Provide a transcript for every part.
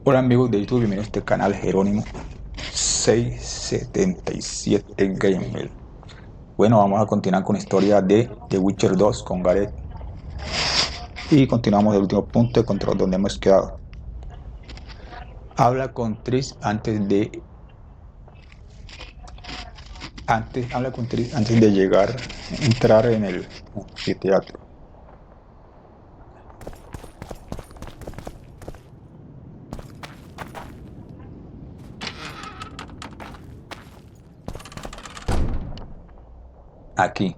Hola amigos de YouTube, bienvenidos a este canal Jerónimo 677 Gamer. Bueno, vamos a continuar con la historia de The Witcher 2 con Gareth. Y continuamos el último punto de control donde hemos quedado. Habla con Triss antes de llegar, entrar en el anfiteatro. Aquí.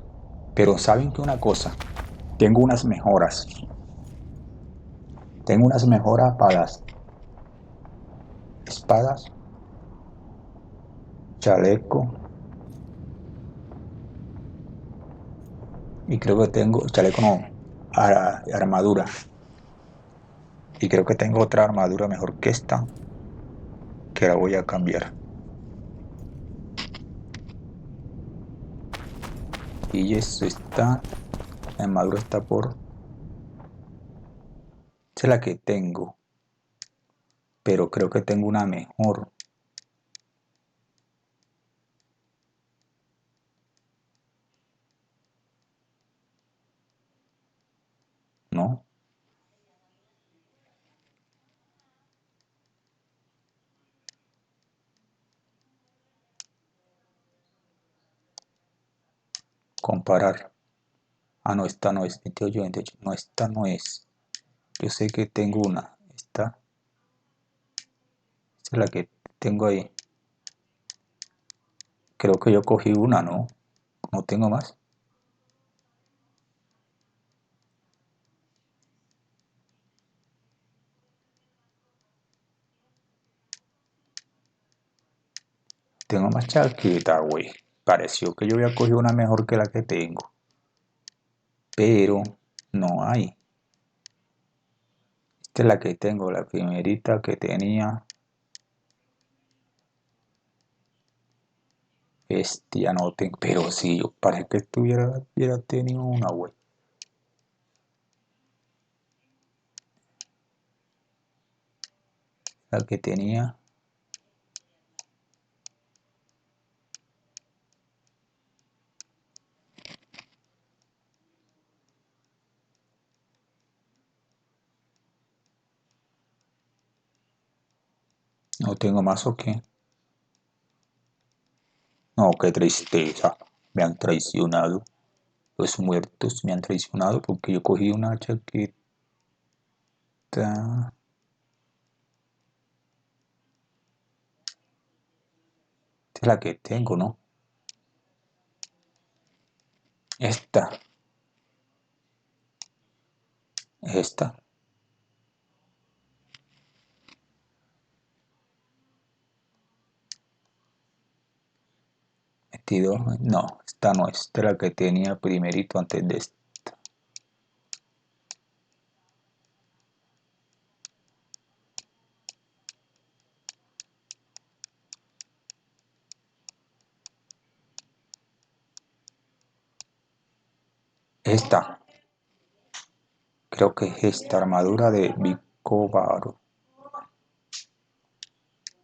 Pero saben que una cosa, tengo unas mejoras. Tengo unas mejoras para las espadas, chaleco, y creo que tengo chaleco, no, armadura. Y creo que tengo otra armadura mejor que esta, que la voy a cambiar. Y eso está, la armadura está por, esa es la que tengo, pero creo que tengo una mejor. ¿No? Comparar. Ah, no, esta no es, 28, 28, no, esta no es. Yo sé que tengo una, esta es la que tengo ahí. Creo que yo cogí una, ¿no? No tengo más. Tengo más chaqueta, güey. Pareció que yo había cogido una mejor que la que tengo. Pero no hay. Esta es la que tengo, la primerita que tenía. Ya no tengo. Pero sí, yo parece que hubiera tenido una, güey. La que tenía. No tengo más o qué. No, qué tristeza. Me han traicionado. Los muertos me han traicionado porque yo cogí una chaqueta. Esta es la que tengo, ¿no? Esta. Esta. No, esta no. Esta es la que tenía primerito antes de esta. Esta. Creo que es esta armadura de Vicobaro.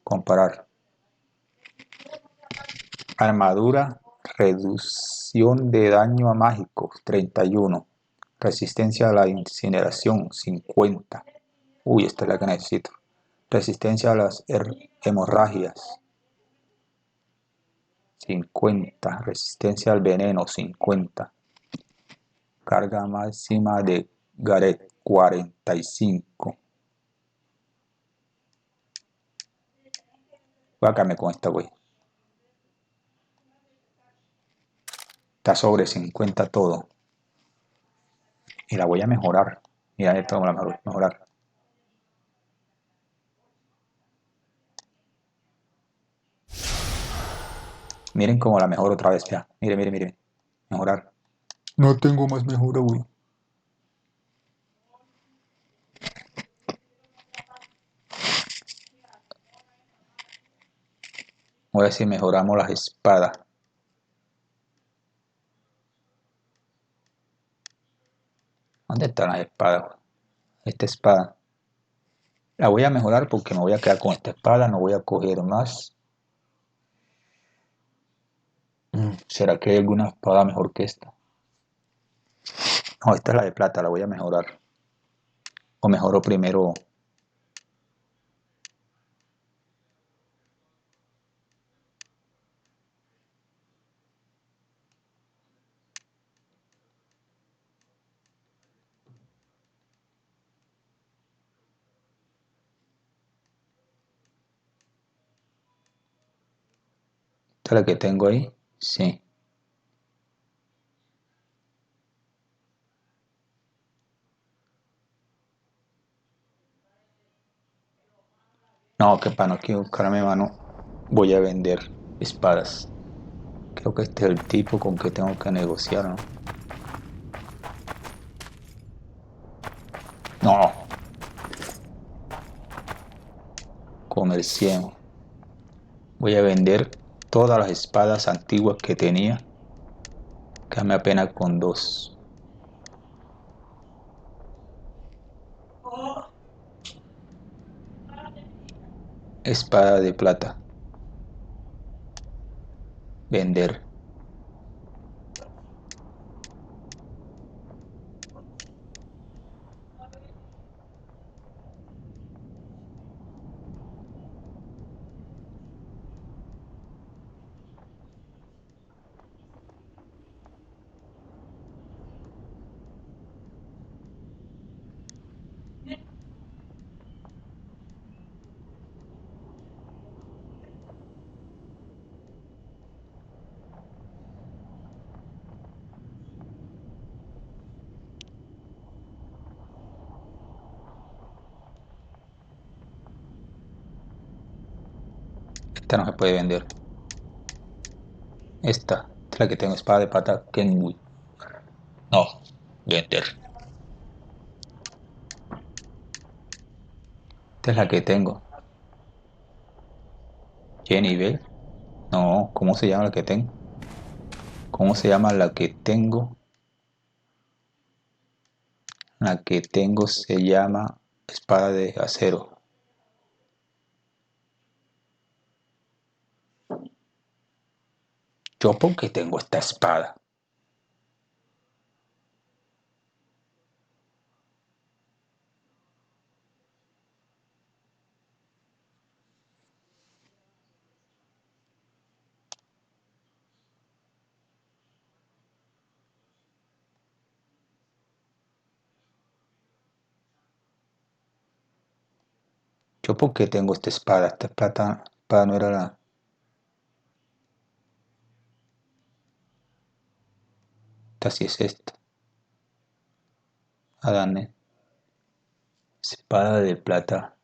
Comparar. Armadura, reducción de daño a mágicos, 31. Resistencia a la incineración, 50. Uy, esta es la que necesito. Resistencia a las hemorragias, 50. Resistencia al veneno, 50. Carga máxima de Gareth, 45. Voy a quedarme con esta, güey. Está sobre 50 todo. Y la voy a mejorar. Mira, esto la voy a mejorar. Miren cómo la mejoro otra vez, ya. Miren, miren, miren. Mejorar. No tengo más mejora, güey. Voy a ver si mejoramos las espadas. ¿Dónde están las espadas? esta espada. La voy a mejorar porque me voy a quedar con esta espada, no voy a coger más. ¿Será que hay alguna espada mejor que esta? No, esta es la de plata, la voy a mejorar. O mejoro primero. Esta es la que tengo ahí. Sí. No, que para no equivocarme, mano, voy a vender espadas. Creo que este es el tipo con que tengo que negociar, ¿no? No, comerciemos. Voy a vender todas las espadas antiguas que tenía. Quédame apenas con dos. Espada de plata. Vender. Esta no se puede vender. Esta es la que tengo, espada de plata Kenwood. No, vender. Esta es la que tengo. ¿Qué nivel? No, ¿cómo se llama la que tengo? ¿Cómo se llama la que tengo? La que tengo se llama espada de acero. Yo porque tengo esta espada. Yo porque tengo esta espada. Esta espada no era la... Esta sí es esta. Adane. Espada de plata.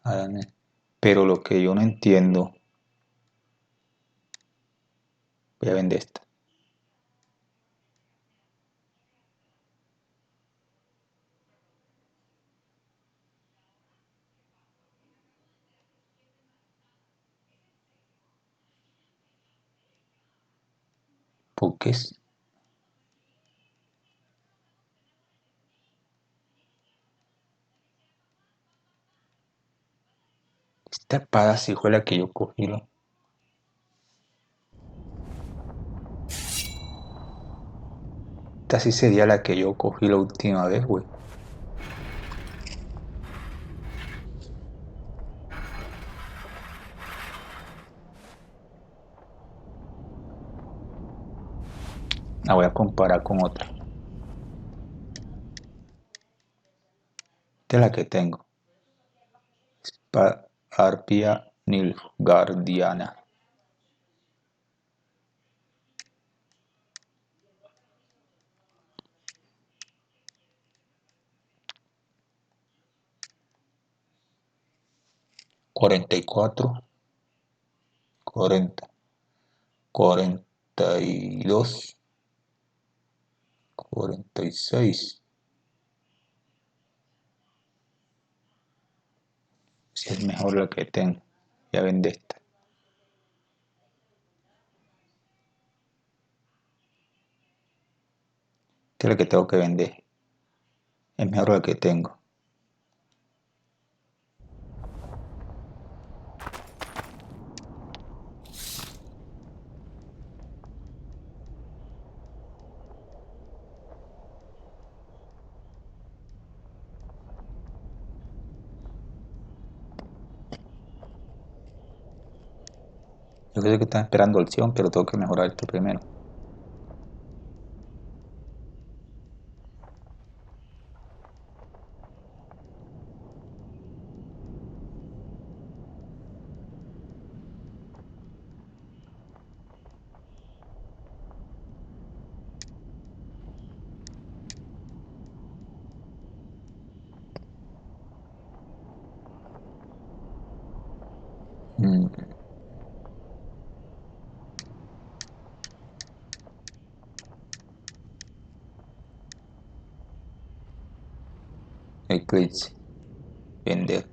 Adane. Pero lo que yo no entiendo... Voy a vender esta. Porque es... Esta espada sí fue la que yo cogí. Esta sí sería la que yo cogí la última vez, güey. La voy a comparar con otra. Esta es la que tengo. Arpia Nilfgaardiana. 44, 40, 42, 46. Si es mejor la que tengo. Ya vende esta. Este es el que tengo que vender. Es mejor el que tengo. Yo creo que están esperando opción, pero tengo que mejorar esto primero. Eclipse. Vender.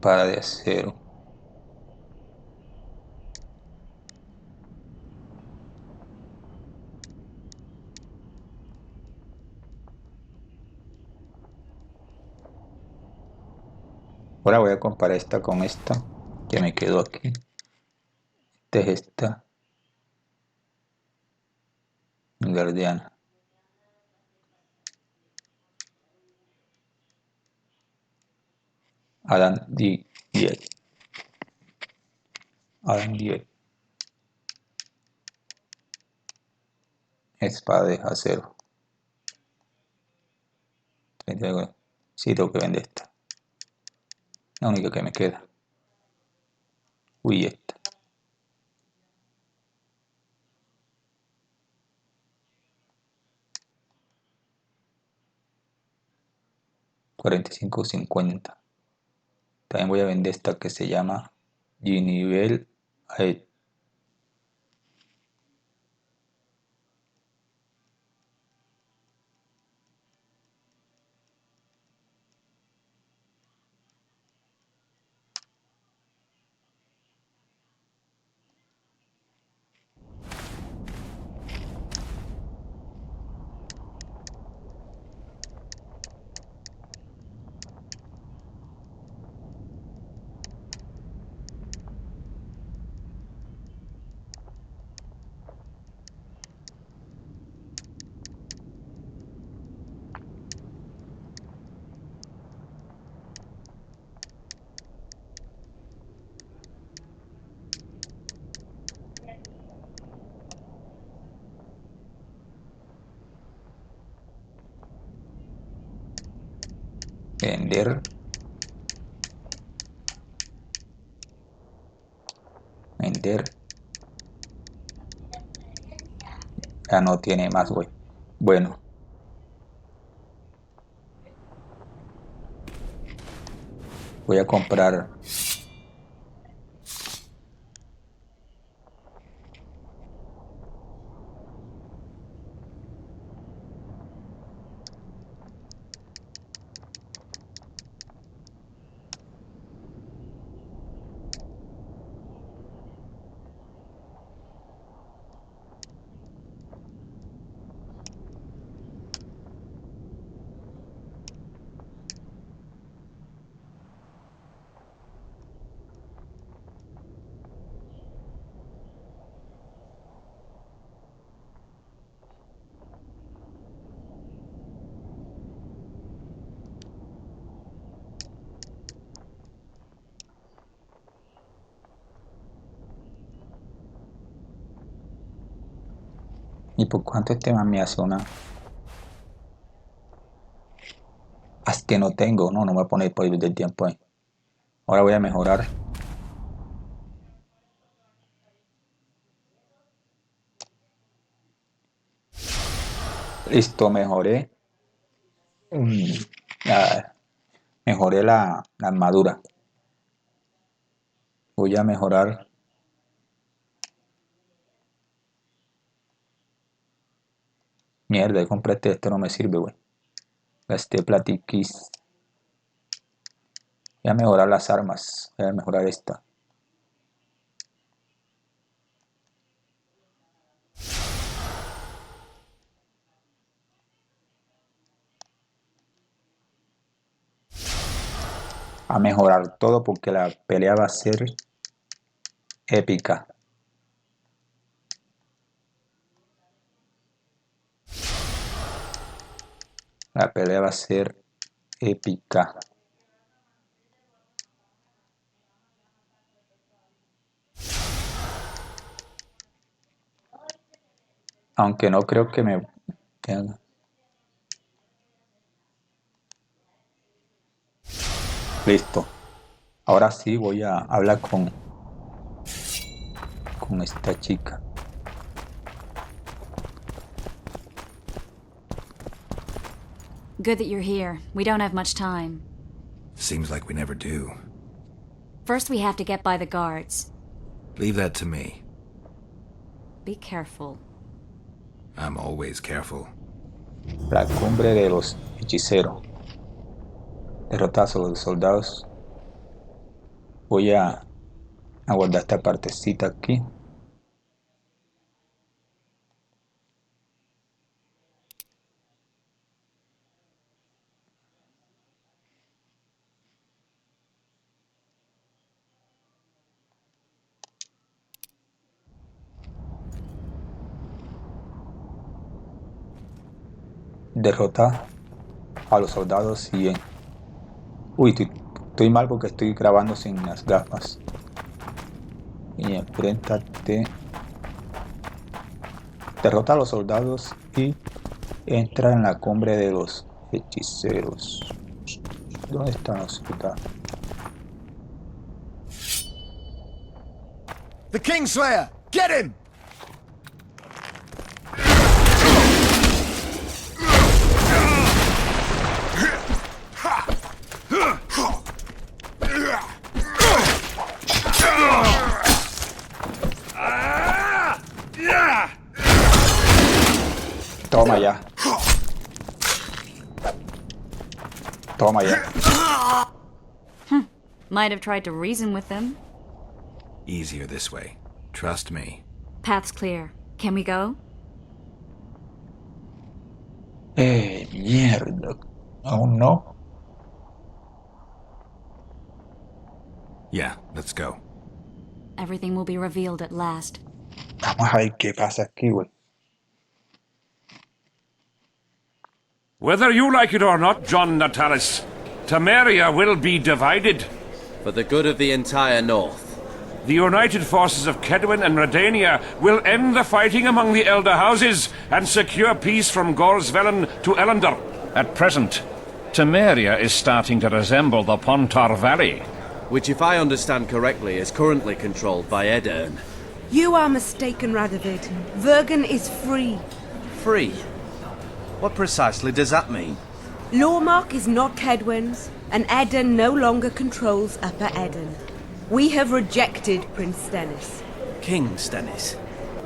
Para de acero. Ahora voy a comparar esta con esta que me quedó aquí. Esta es esta. Guardiana. Adam 10. Adam 10. Espada de acero. 30. Sí, tengo que vender esta. La única que me queda. Uy, esta. 45.50. También voy a vender esta que se llama G-Nivel. Vender. Vender. Ya no tiene más, güey. Bueno, voy a comprar. ¿Y por cuánto este man me hace una? Es que no tengo, no me voy a poner por el del tiempo ahí. Ahora voy a mejorar. Listo, mejoré. Ya, mejoré la armadura. Voy a mejorar. Mierda, compré esto no me sirve, güey. Gasté platiquis. Voy a mejorar las armas. Voy a mejorar esta. a mejorar todo porque la pelea va a ser épica. La pelea va a ser épica. Aunque no creo que me tenga. Listo. Ahora sí voy a hablar con esta chica. Good that you're here. We don't have much time. Seems like we never do. First we have to get by the guards. Leave that to me. Be careful. I'm always careful. La cumbre de los hechiceros. Derrotas a los soldados. Voy a guardar esta partecita aquí. Derrota a los soldados y... Uy, estoy mal porque estoy grabando sin las gafas. Y enfréntate. Derrota a los soldados y entra en la cumbre de los hechiceros. ¿Dónde están los soldados? The Kingslayer! Get him! Toma ya. Toma ya. Might have tried to reason with them. Easier this way. Trust me. Path's clear. Can we go? Mierda. ¿Aún no? Yeah, let's go. Everything will be revealed at last. Vamos a ver qué pasa aquí, güey. Whether you like it or not, John Natalis, Temeria will be divided. For the good of the entire North. The united forces of Kedwin and Redania will end the fighting among the Elder Houses and secure peace from Gorsvelen to Ellender. At present, Temeria is starting to resemble the Pontar Valley. Which, if I understand correctly, is currently controlled by Edirn. You are mistaken, Radovid. Vergen is free. Free? What precisely does that mean? Lawmark is not Kedwin's, and Edirn no longer controls Upper Edirn. We have rejected Prince Stennis. King Stennis?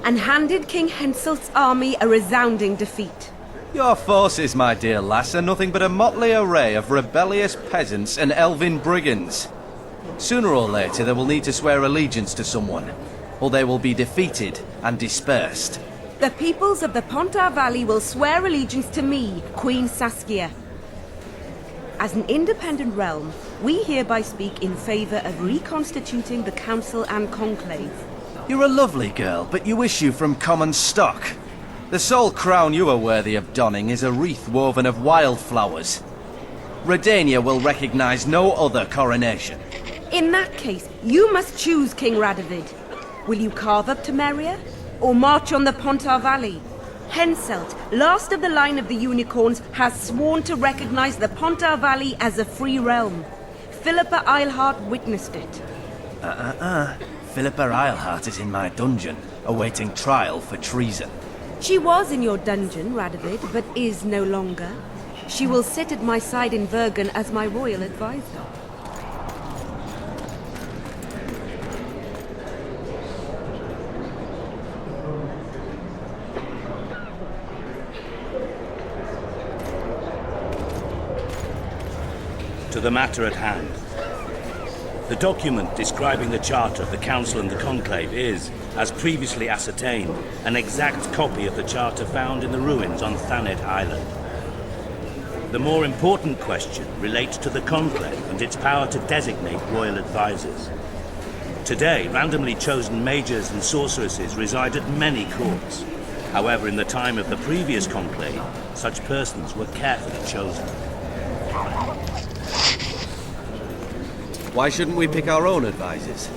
And handed King Henselt's army a resounding defeat. Your forces, my dear lass, are nothing but a motley array of rebellious peasants and elven brigands. Sooner or later they will need to swear allegiance to someone, or they will be defeated and dispersed. The peoples of the Pontar Valley will swear allegiance to me, Queen Saskia. As an independent realm, we hereby speak in favor of reconstituting the Council and Conclave. You're a lovely girl, but you issue from common stock. The sole crown you are worthy of donning is a wreath woven of wildflowers. Redania will recognize no other coronation. In that case, you must choose, King Radovid. Will you carve up Temeria, or march on the Pontar Valley? Henselt, last of the line of the unicorns, has sworn to recognize the Pontar Valley as a free realm. Philippa Eilhart witnessed it. Philippa Eilhart is in my dungeon, awaiting trial for treason. She was in your dungeon, Radovid, but is no longer. She will sit at my side in Vergen as my royal advisor. To the matter at hand. The document describing the charter of the Council and the Conclave is, as previously ascertained, an exact copy of the charter found in the ruins on Thanet Island. The more important question relates to the Conclave and its power to designate royal advisors. Today, randomly chosen mages and sorceresses reside at many courts. However, in the time of the previous Conclave, such persons were carefully chosen. Why shouldn't we pick our own advisors?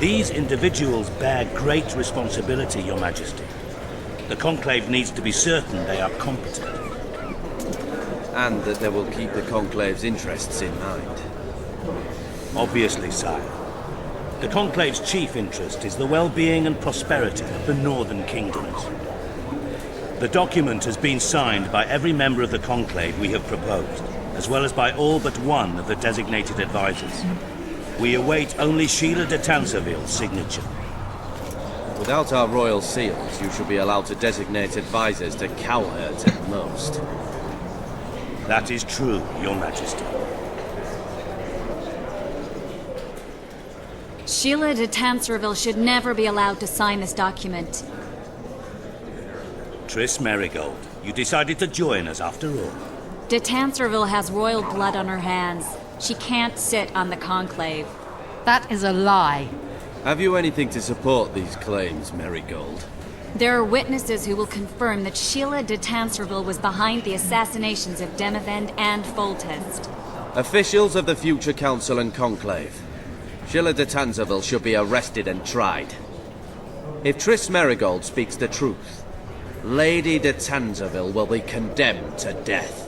These individuals bear great responsibility, Your Majesty. The Conclave needs to be certain they are competent. And that they will keep the Conclave's interests in mind. Obviously, sire. The Conclave's chief interest is the well-being and prosperity of the northern kingdoms. The document has been signed by every member of the Conclave we have proposed, as well as by all but one of the designated advisors. We await only Sheila de Tanserville's signature. Without our royal seals, you should be allowed to designate advisors to cowherds at most. That is true, Your Majesty. Sheila de Tanserville should never be allowed to sign this document. Triss Merigold, you decided to join us after all. De Tanserville has royal blood on her hands. She can't sit on the Conclave. That is a lie. Have you anything to support these claims, Merigold? There are witnesses who will confirm that Sheila de Tanserville was behind the assassinations of Demavend and Foltest. Officials of the future Council and Conclave. Sheila de Tanserville should be arrested and tried. If Triss Merigold speaks the truth, Lady de Tanserville will be condemned to death.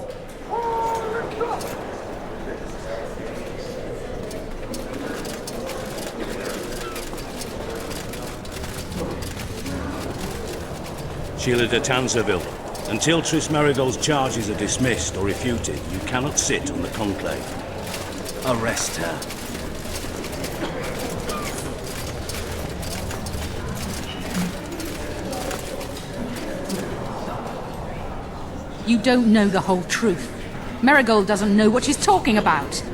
Sheila de Tanserville, until Triss Merigold's charges are dismissed or refuted, you cannot sit on the Conclave. Arrest her. You don't know the whole truth. Merigold doesn't know what she's talking about.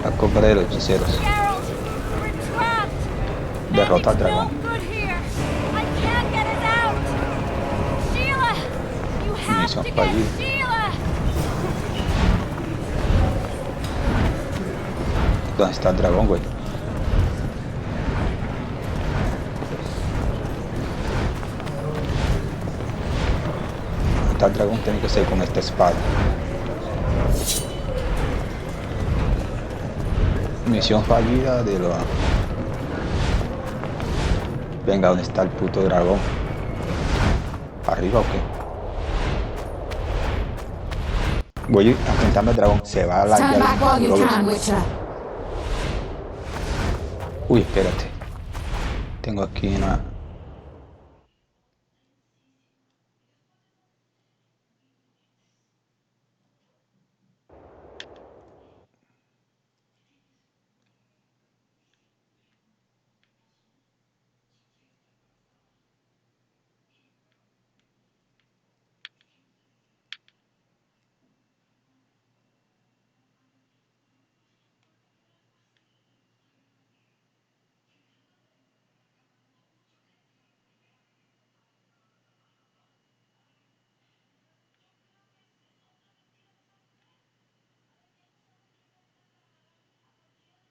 La cumbre de los hechiceros. Derrota al dragón. Misión fallida. ¿Dónde está el dragón, güey? ¿Dónde está el dragón? Tiene que ser con esta espada. Misión fallida de lo... Venga, ¿dónde está el puto dragón? ¿Arriba o qué? Voy a enfrentarme al dragón. Se va a la llave. Uy, espérate. Tengo aquí una...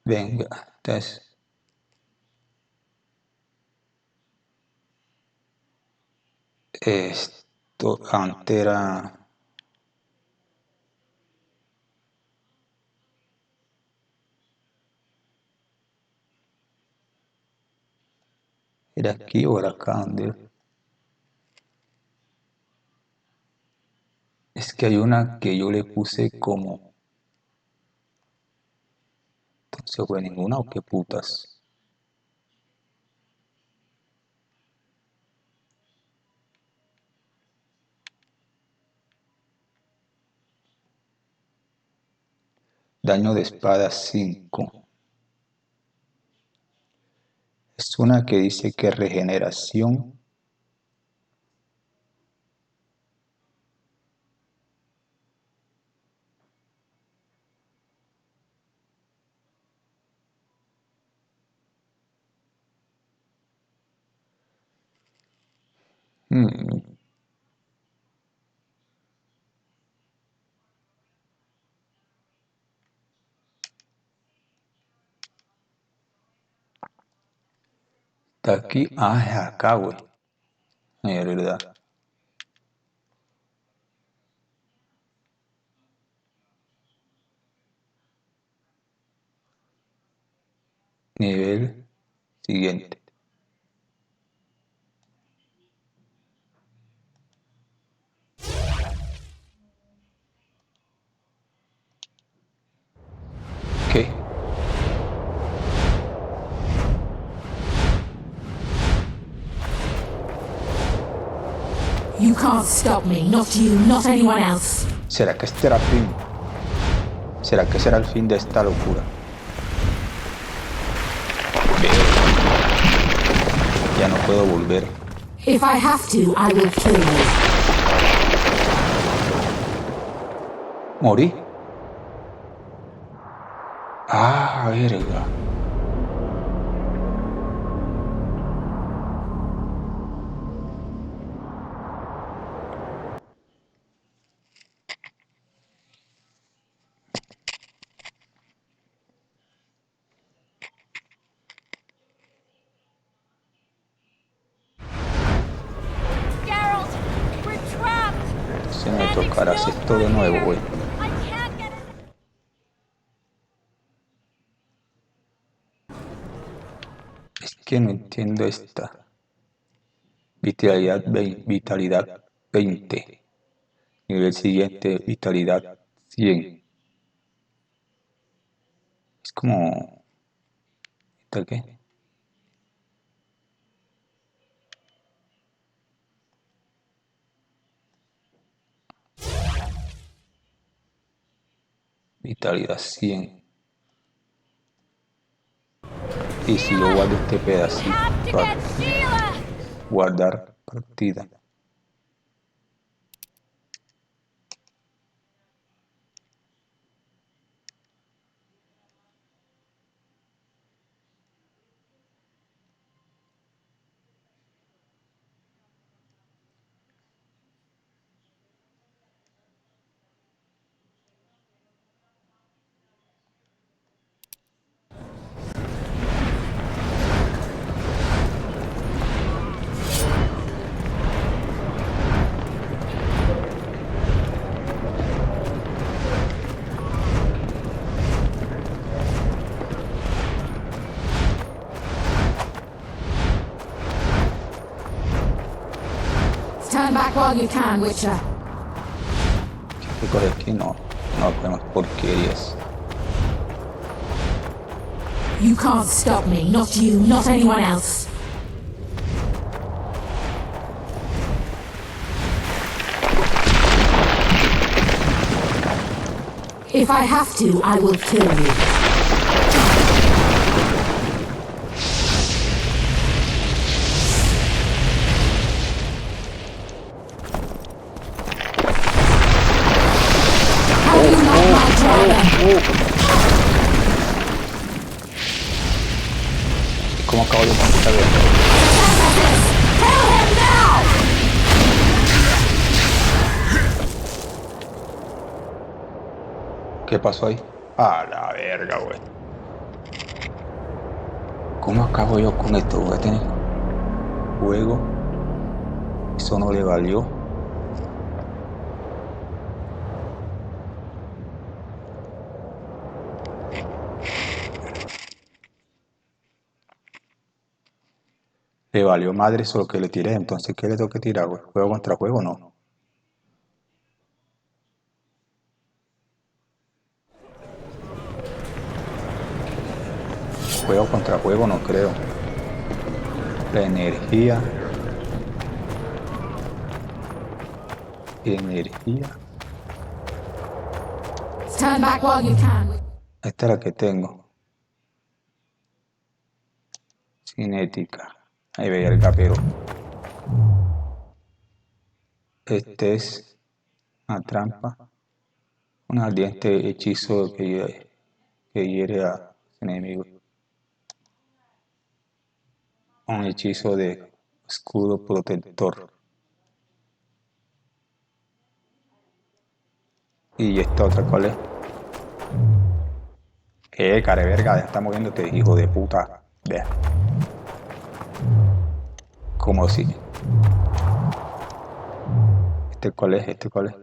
Venga, entonces... Esto antes era... ¿Era aquí o era acá? ¿Dónde? Es que hay una que yo le puse como... ¿Entonces fue ninguna o qué putas? Daño de espada 5. Es una que dice que regeneración. Hmm, Está aquí. Ah, es acá, güey. Es verdad. Nivel siguiente. ¿Qué? You can't stop me, not you, not anyone else. ¿Será que este era el fin? ¿Será que será el fin de esta locura? Ya no puedo volver. If I have to, I will kill you. ¿Morí? Ah, verga. Geralt, we're trapped. Se me tocará hacer esto de nuevo, güey. I can't get it. Es que no entiendo esta. Vitalidad 20. Nivel siguiente, vitalidad 100. Es como... ¿Tal qué? Vitalidad 100. Y si yo guardo este pedacito, Have to get Sheila. guardar partida. Stand back while you can, Witcher. ¿Qué coge aquí? No, no podemos porquerías. You can't stop me, not you, not anyone else. If I have to, I will kill you. How do you like my dragon? ¿Cómo acabo de montar? Kill him now! ¿Qué pasó ahí? A la verga, güey. ¿Cómo acabo yo con esto? Voy a tener juego. Eso no le valió. Le valió madre solo que le tiré, entonces ¿qué le tengo que tirar, güey? ¿Juego contra juego o no? Juego contra juego no creo. La energía. Stand back while you can. Esta es la que tengo. Cinética. Ahí veía el capero. Este es una trampa. Un ardiente hechizo que hiere a enemigos. Un hechizo de escudo protector. Y esta otra, ¿cuál es? Care verga, ya está moviéndote, hijo de puta. Vea. ¿Cómo si? ¿Este cuál es? ¿Este cuál es?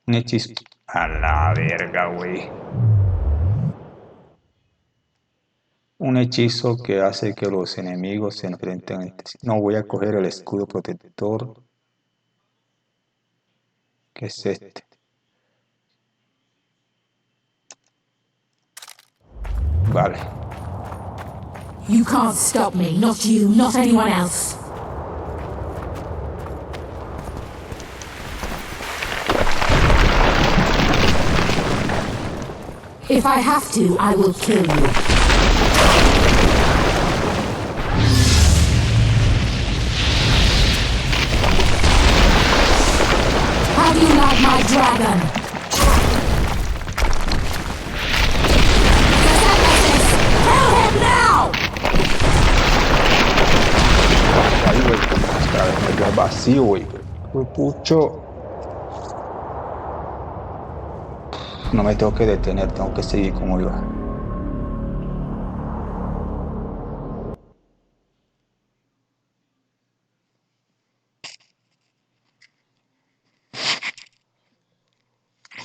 Un hechizo. A la verga, güey. Un hechizo que hace que los enemigos se enfrenten entre sí. No, voy a coger el escudo protector. ¿Qué es este? Vale. You can't stop me, not you, not anyone else. If I have to, I will kill you. How do you like my dragon? Kill him now! Ahí, güey. Me queda vacío, güey. Güey, pucho. No me tengo que detener, tengo que seguir como iba.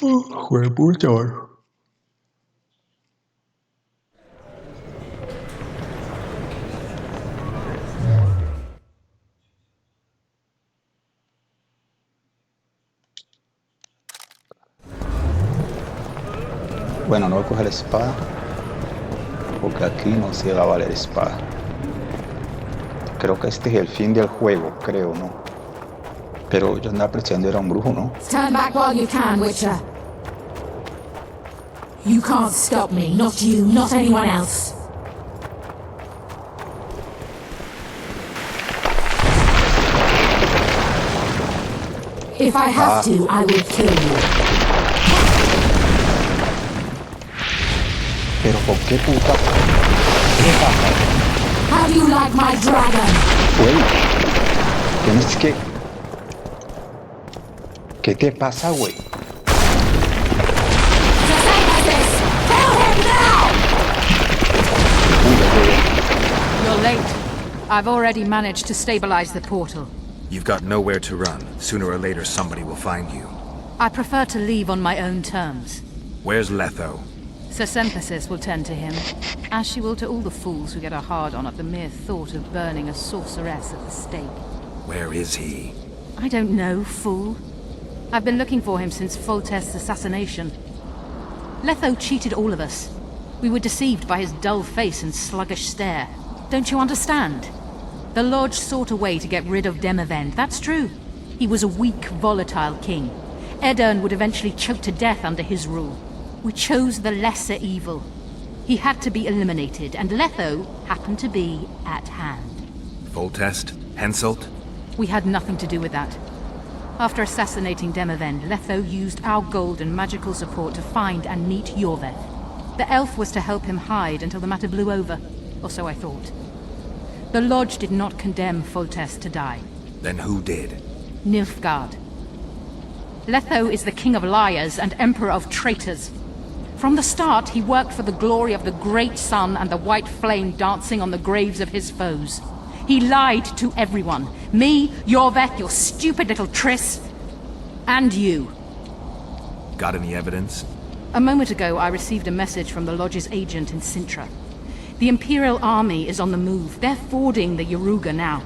Joder, pucha, güey. Bueno, no voy a coger la espada, porque aquí no se va a valer espada. Creo que este es el fin del juego, creo, ¿no? Pero yo andaba pensando era un brujo, ¿no? Stand back while you can, Witcher. You can't stop me, not you, not anyone else. If I have to, I will kill you. Pero ¿por qué puta? ¿Qué pasa? How do you like my dragon? Güey, tienes que... ¿Qué te pasa, güey? You're late. I've already managed to stabilize the portal. You've got nowhere to run. Sooner or later, somebody will find you. I prefer to leave on my own terms. Where's Letho? Sir Synthesis will tend to him, as she will to all the fools who get a hard-on at the mere thought of burning a sorceress at the stake. Where is he? I don't know, fool. I've been looking for him since Foltest's assassination. Letho cheated all of us. We were deceived by his dull face and sluggish stare. Don't you understand? The Lodge sought a way to get rid of Demavend, that's true. He was a weak, volatile king. Edirn would eventually choke to death under his rule. We chose the lesser evil. He had to be eliminated, and Letho happened to be at hand. Foltest? Henselt? We had nothing to do with that. After assassinating Demavend, Letho used our gold and magical support to find and meet Yorveth. The elf was to help him hide until the matter blew over, or so I thought. The Lodge did not condemn Foltest to die. Then who did? Nilfgaard. Letho is the king of liars and emperor of traitors. From the start, he worked for the glory of the great sun and the white flame dancing on the graves of his foes. He lied to everyone. Me, Yorveth, your stupid little Triss, and you. Got any evidence? A moment ago, I received a message from the Lodge's agent in Sintra. The Imperial army is on the move. They're fording the Yaruga now.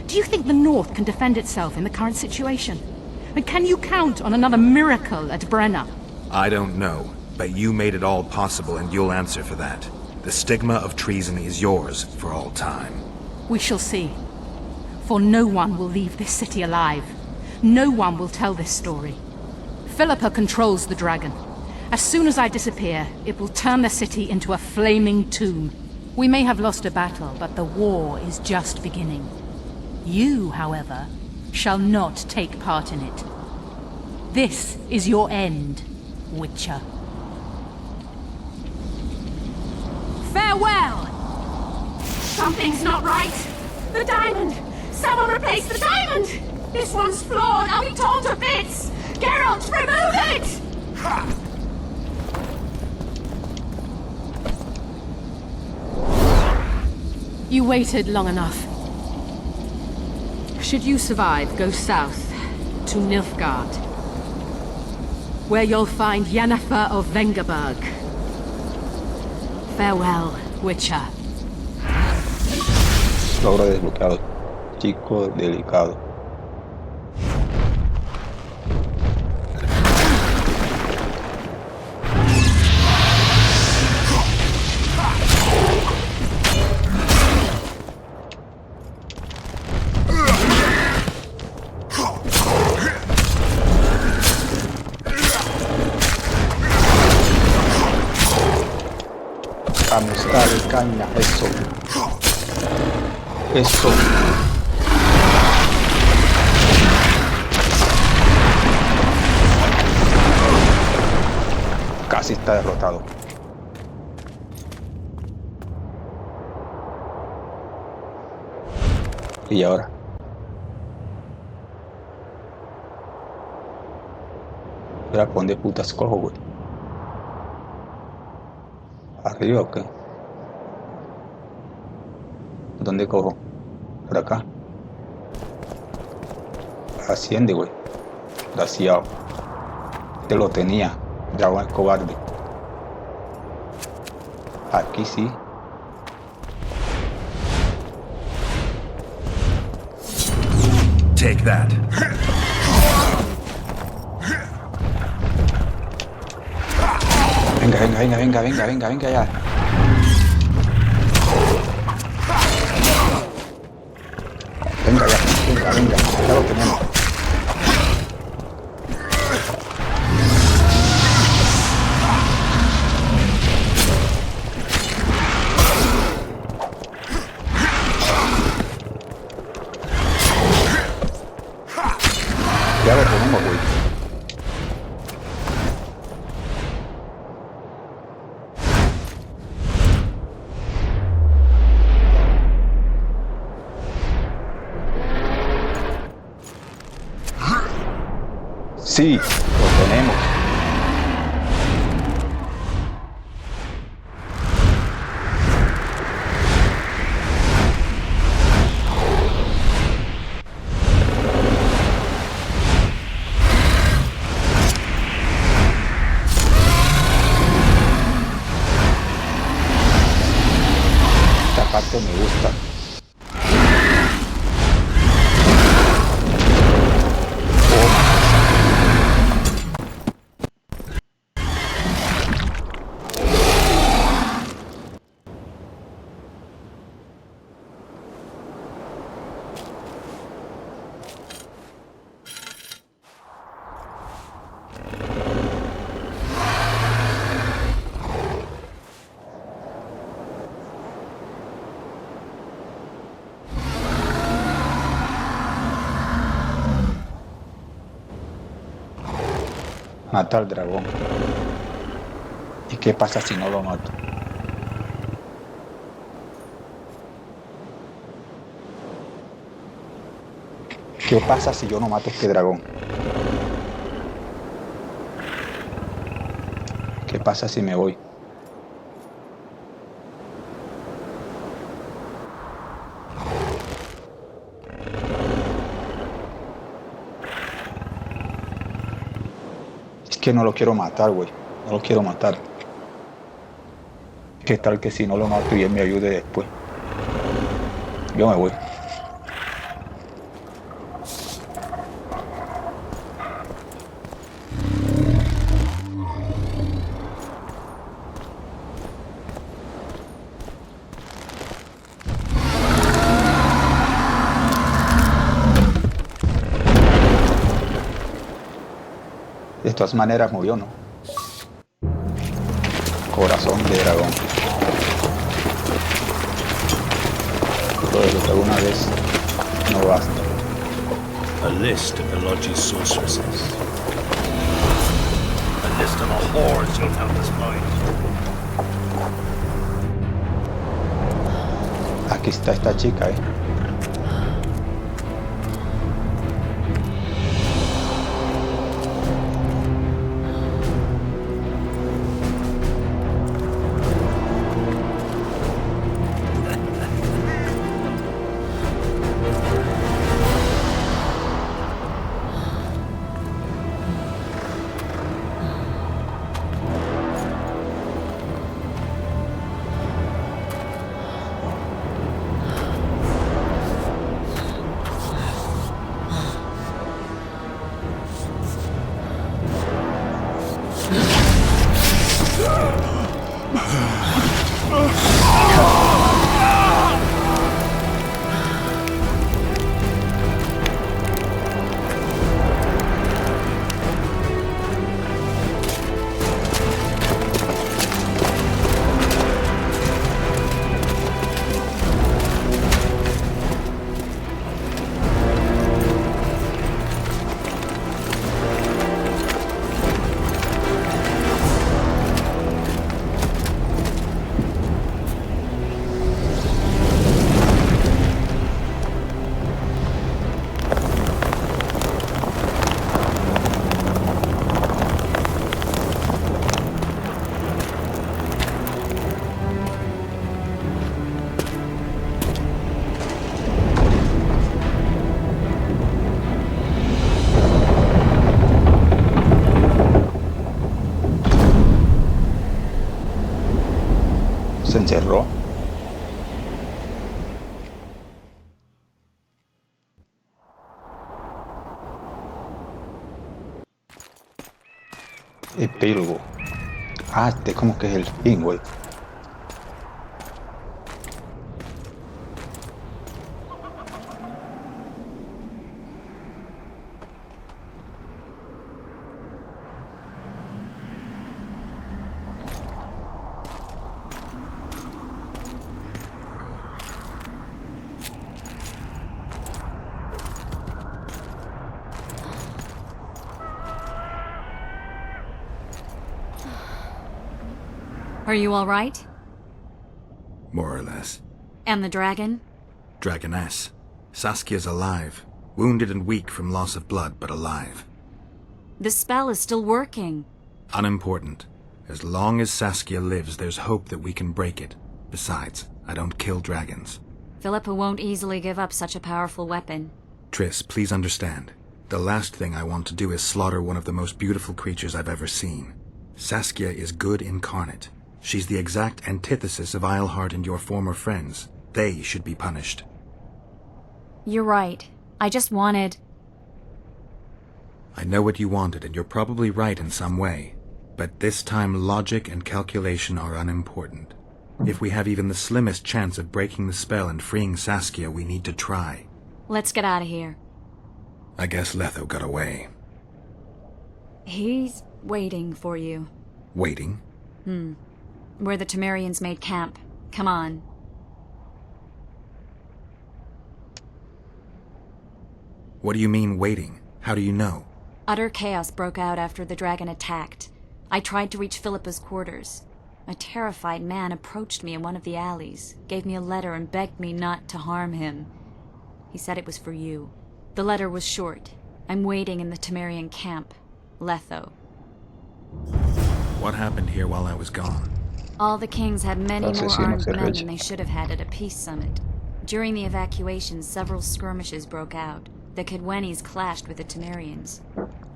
Do you think the North can defend itself in the current situation? And can you count on another miracle at Brenna? I don't know, but you made it all possible and you'll answer for that. The stigma of treason is yours for all time. We shall see. For no one will leave this city alive. No one will tell this story. Philippa controls the dragon. As soon as I disappear, it will turn the city into a flaming tomb. We may have lost a battle, but the war is just beginning. You, however, shall not take part in it. This is your end, Witcher. Farewell! Something's not right! The diamond! Someone replace the diamond! This one's flawed! I'll be torn to bits! Geralt, remove it! Ha! You waited long enough. Should you survive, go south to Nilfgaard, where you'll find Yennefer of Vengerberg. Farewell, Witcher. Logro desbloqueado. Chico delicado. Vamos, dale caña, eso. Eso. Casi está derrotado. ¿Y ahora? ¿Ahora por dónde putas cojo, güey? ¿Arriba o qué? ¿Dónde cojo? ¿Por acá? Asciende, güey. Graciado. Te lo tenía. Dragón el cobarde. Aquí sí. Take that. Venga ya. Venga, ya lo tenemos. Ya lo tenemos, güey. Sí, lo tenemos. Esta parte me gusta. Mata al dragón. ¿Y qué pasa si no lo mato? ¿Qué pasa si yo no mato a este dragón? ¿Qué pasa si me voy? Es que no lo quiero matar, güey. No lo quiero matar. ¿Qué tal que si no lo mato y él me ayude después? Yo me voy. De todas maneras murió, ¿no? Corazón de dragón. Todo lo que alguna vez no basta. A list of the lodge's sorceresses. A list of the whores you'll help us find. Aquí está esta chica, se encerró. Epílogo. Ah, este como que es el fin, güey. Are you all right? More or less. And the dragon? Dragoness. Saskia's alive. Wounded and weak from loss of blood, but alive. The spell is still working. Unimportant. As long as Saskia lives, there's hope that we can break it. Besides, I don't kill dragons. Philippa won't easily give up such a powerful weapon. Triss, please understand. The last thing I want to do is slaughter one of the most beautiful creatures I've ever seen. Saskia is good incarnate. She's the exact antithesis of Eilhart and your former friends. They should be punished. You're right. I just wanted... I know what you wanted, and you're probably right in some way. But this time logic and calculation are unimportant. If we have even the slimmest chance of breaking the spell and freeing Saskia, we need to try. Let's get out of here. I guess Letho got away. He's waiting for you. Waiting? Where the Temerians made camp. Come on. What do you mean, waiting? How do you know? Utter chaos broke out after the dragon attacked. I tried to reach Philippa's quarters. A terrified man approached me in one of the alleys, gave me a letter and begged me not to harm him. He said it was for you. The letter was short. I'm waiting in the Temerian camp. Letho. What happened here while I was gone? All the kings had many more armed men than they should have had at a peace summit. During the evacuation, several skirmishes broke out. The Kedwenis clashed with the Temerians.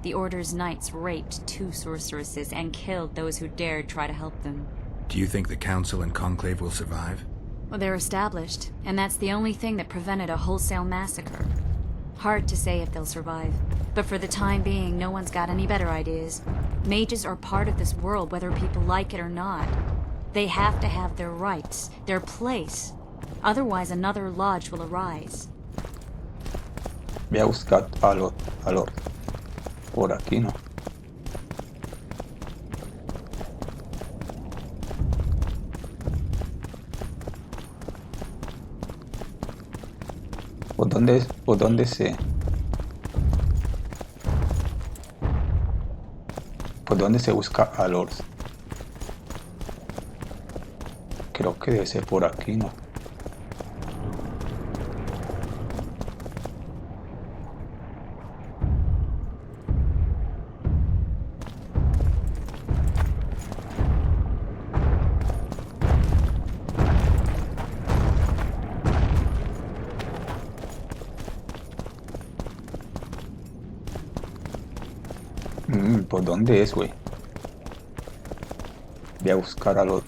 The Order's knights raped 2 sorceresses and killed those who dared try to help them. Do you think the Council and Conclave will survive? Well, they're established, and that's the only thing that prevented a wholesale massacre. Hard to say if they'll survive, but for the time being, no one's got any better ideas. Mages are part of this world, whether people like it or not. They have to have their rights, their place. Otherwise, another lodge will arise. Voy a buscar a Lord. Por aquí no. ¿Por dónde es? ¿Por dónde se? ¿Por dónde se busca a Lord? Creo que debe ser por aquí, ¿no? ¿Por dónde es, güey? Voy a buscar a los...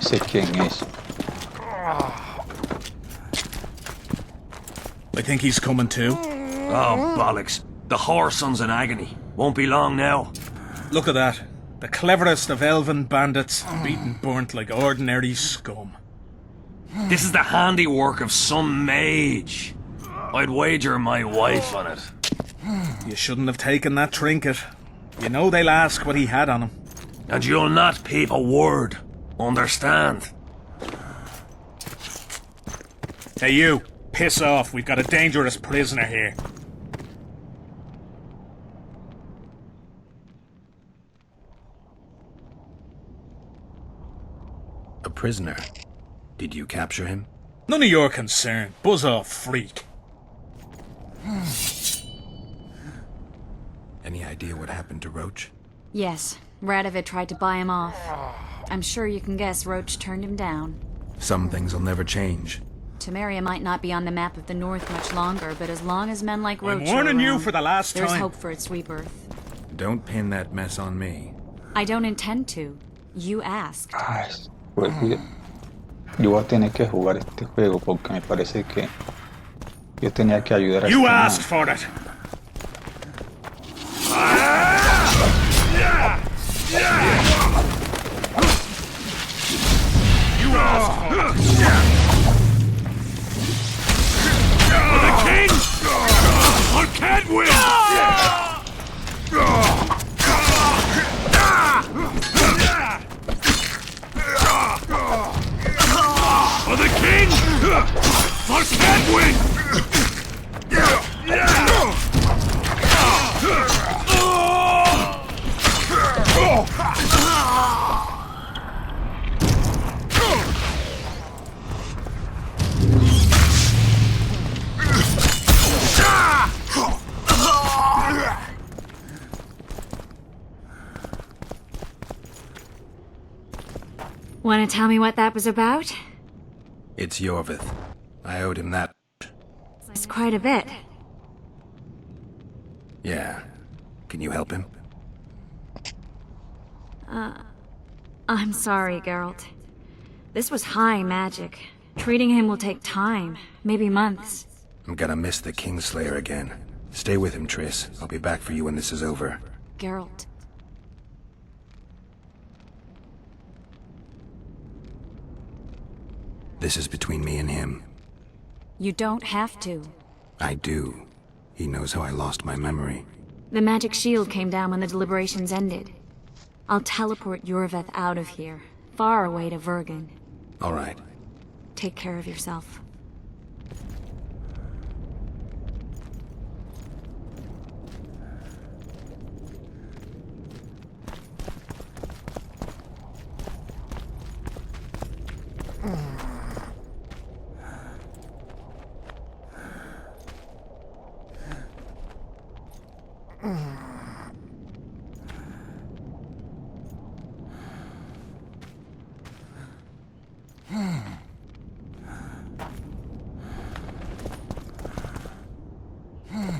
Sé quién es. I think he's coming too. Oh, bollocks. The whoreson's in agony. Won't be long now. Look at that. The cleverest of elven bandits, beaten burnt like ordinary scum. This is the handiwork of some mage. I'd wager my wife on it. You shouldn't have taken that trinket. You know they'll ask what he had on him. And you'll not peep a word. Understand? Hey you, piss off. We've got a dangerous prisoner here. A prisoner? Did you capture him? None of your concern. Buzz off, freak. Any idea what happened to Roach? Yes, Radovid tried to buy him off. I'm sure you can guess Roach turned him down. Some things will never change. Temeria might not be on the map of the North much longer, but as long as men like Roach I'm warning are you around, for the last there's time. hope for its rebirth. Don't pin that mess on me. I don't intend to. You asked. Ay, pues, yo voy a tener que jugar este juego porque me parece que yo tenía que ayudar a You este asked man. for it. You asked for it. For the king! I can't win! For the king! I can't win! Want to tell me what that was about? It's Yorvith. I owed him that. It's quite a bit. Yeah. Can you help him? I'm sorry, Geralt. This was high magic. Treating him will take time, maybe months. I'm gonna miss the Kingslayer again. Stay with him, Triss. I'll be back for you when this is over. Geralt. This is between me and him. You don't have to. I do. He knows how I lost my memory. The magic shield came down when the deliberations ended. I'll teleport Yorvith out of here, far away to Vergen. All right. Take care of yourself.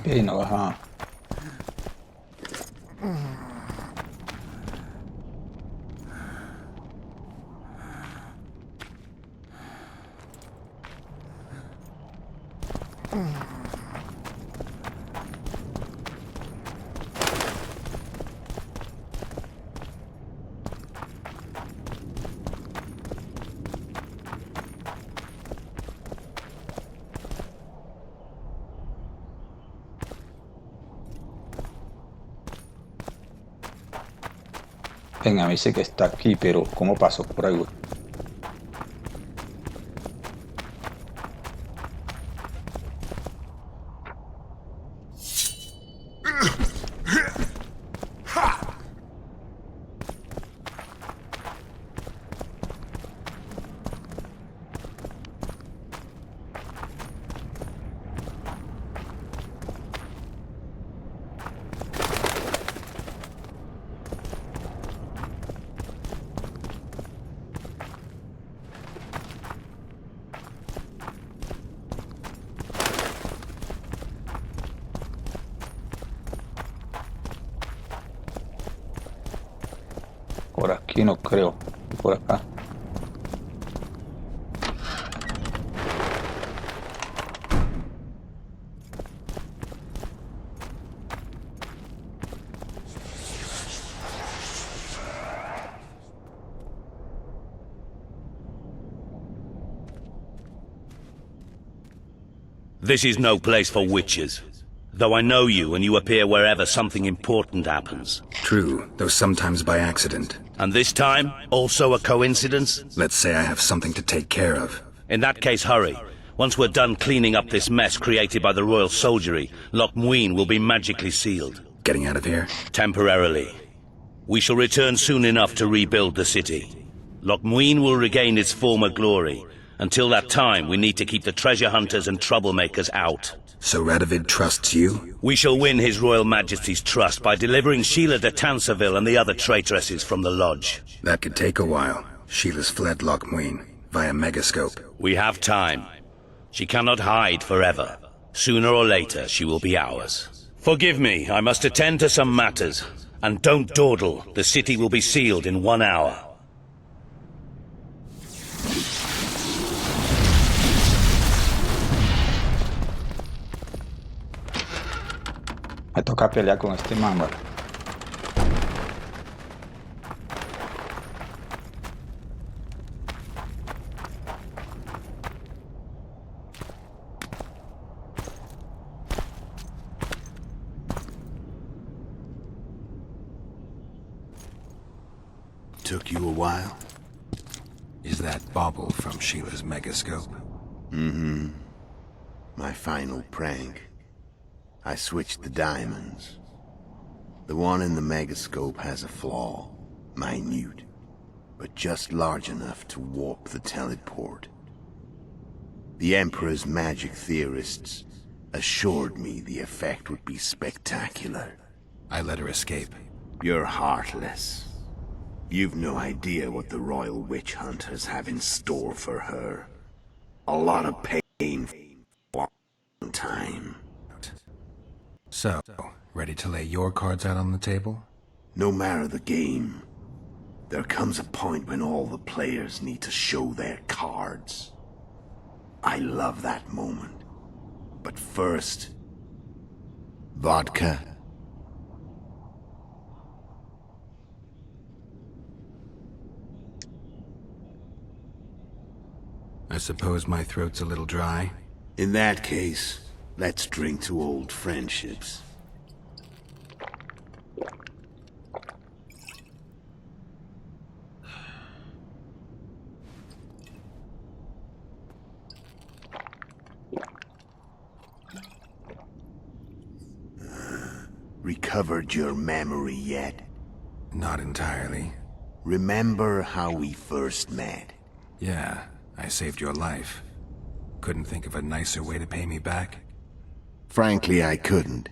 Pieno, ajá. Venga, me dice que está aquí, pero ¿cómo pasó por ahí, güey? Por aquí no creo. Por acá. This is no place for witches. Though I know you and you appear wherever something important happens. True, though sometimes by accident. And this time, also a coincidence? Let's say I have something to take care of. In that case, hurry. Once we're done cleaning up this mess created by the royal soldiery, Loch Muin will be magically sealed. Getting out of here? Temporarily. We shall return soon enough to rebuild the city. Loch Muin will regain its former glory. Until that time, we need to keep the treasure hunters and troublemakers out. So Radovid trusts you? We shall win His Royal Majesty's trust by delivering Sheila de Tansarville and the other traitresses from the lodge. That could take a while. Sheila's fled Loch Muin via megascope. We have time. She cannot hide forever. Sooner or later, she will be ours. Forgive me, I must attend to some matters. And don't dawdle. The city will be sealed in 1 hour. Me toca pelear con este man, ¿vale? Took you a while? Is that bauble from Sheila's megascope? Mm-hmm. My final prank. I switched the diamonds. The one in the megascope has a flaw. Minute. But just large enough to warp the teleport. The Emperor's magic theorists assured me the effect would be spectacular. I let her escape. You're heartless. You've no idea what the Royal Witch Hunters have in store for her. A lot of pain for a long time. So, ready to lay your cards out on the table? No matter the game, there comes a point when all the players need to show their cards. I love that moment. But first... vodka. I suppose my throat's a little dry. In that case, let's drink to old friendships. Recovered your memory yet? Not entirely. Remember how we first met? Yeah, I saved your life. Couldn't think of a nicer way to pay me back? Frankly, I couldn't.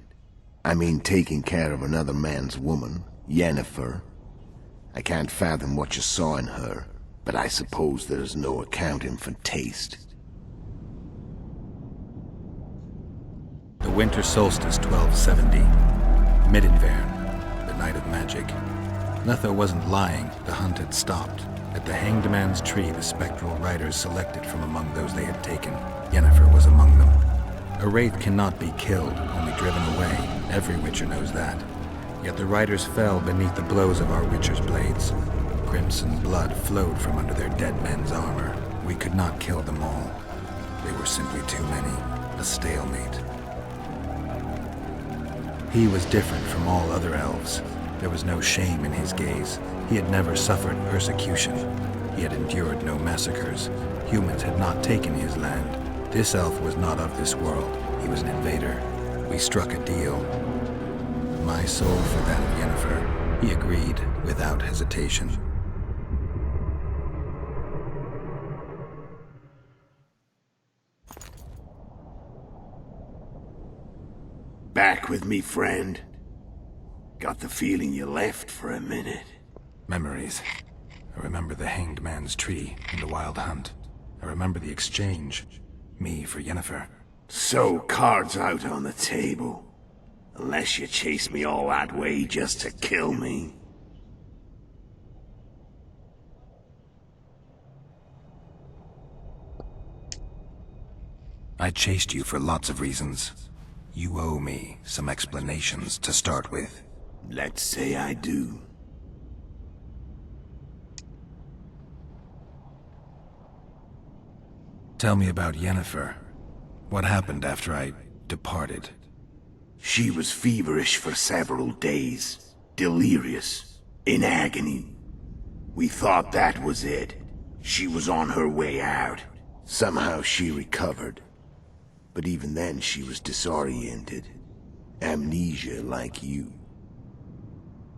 I mean taking care of another man's woman, Yennefer. I can't fathom what you saw in her, but I suppose there's no accounting for taste. The winter solstice 1270. Midinvern, the night of magic. Letho wasn't lying, the hunt had stopped. At the Hanged Man's Tree, the spectral riders selected from among those they had taken. Yennefer was among them. A wraith cannot be killed, only driven away. Every witcher knows that. Yet the riders fell beneath the blows of our witcher's blades. Crimson blood flowed from under their dead men's armor. We could not kill them all. They were simply too many. A stalemate. He was different from all other elves. There was no shame in his gaze. He had never suffered persecution. He had endured no massacres. Humans had not taken his land. This elf was not of this world. He was an invader. We struck a deal. My soul for that of Yennefer. He agreed without hesitation. Back with me, friend. Got the feeling you left for a minute. Memories. I remember the Hanged Man's Tree and the Wild Hunt. I remember the exchange. Me for Yennefer. So, cards out on the table. Unless you chase me all that way just to kill me. I chased you for lots of reasons. You owe me some explanations to start with. Let's say I do. Tell me about Yennefer. What happened after I departed? She was feverish for several days. Delirious. In agony. We thought that was it. She was on her way out. Somehow she recovered. But even then she was disoriented. Amnesia like you.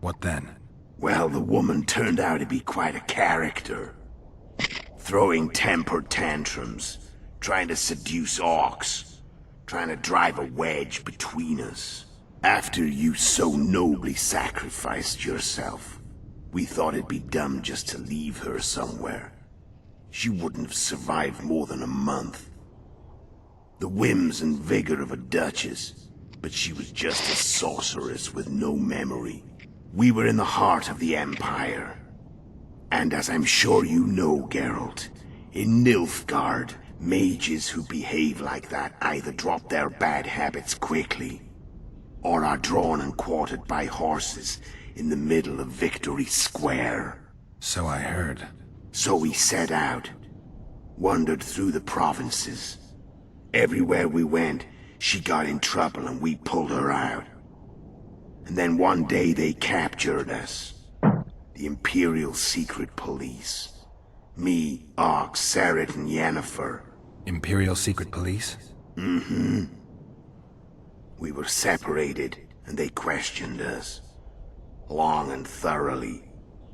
What then? Well, the woman turned out to be quite a character. Throwing temper tantrums, trying to seduce orcs, trying to drive a wedge between us. After you so nobly sacrificed yourself, we thought it'd be dumb just to leave her somewhere. She wouldn't have survived more than a month. The whims and vigor of a duchess, but she was just a sorceress with no memory. We were in the heart of the Empire. And as I'm sure you know, Geralt, in Nilfgaard, mages who behave like that either drop their bad habits quickly, or are drawn and quartered by horses in the middle of Victory Square. So I heard. So we set out, wandered through the provinces. Everywhere we went, she got in trouble and we pulled her out. And then one day they captured us. The Imperial Secret Police. Me, Ark, Seret, and Yennefer. Imperial Secret Police? Mm-hmm. We were separated, and they questioned us. Long and thoroughly,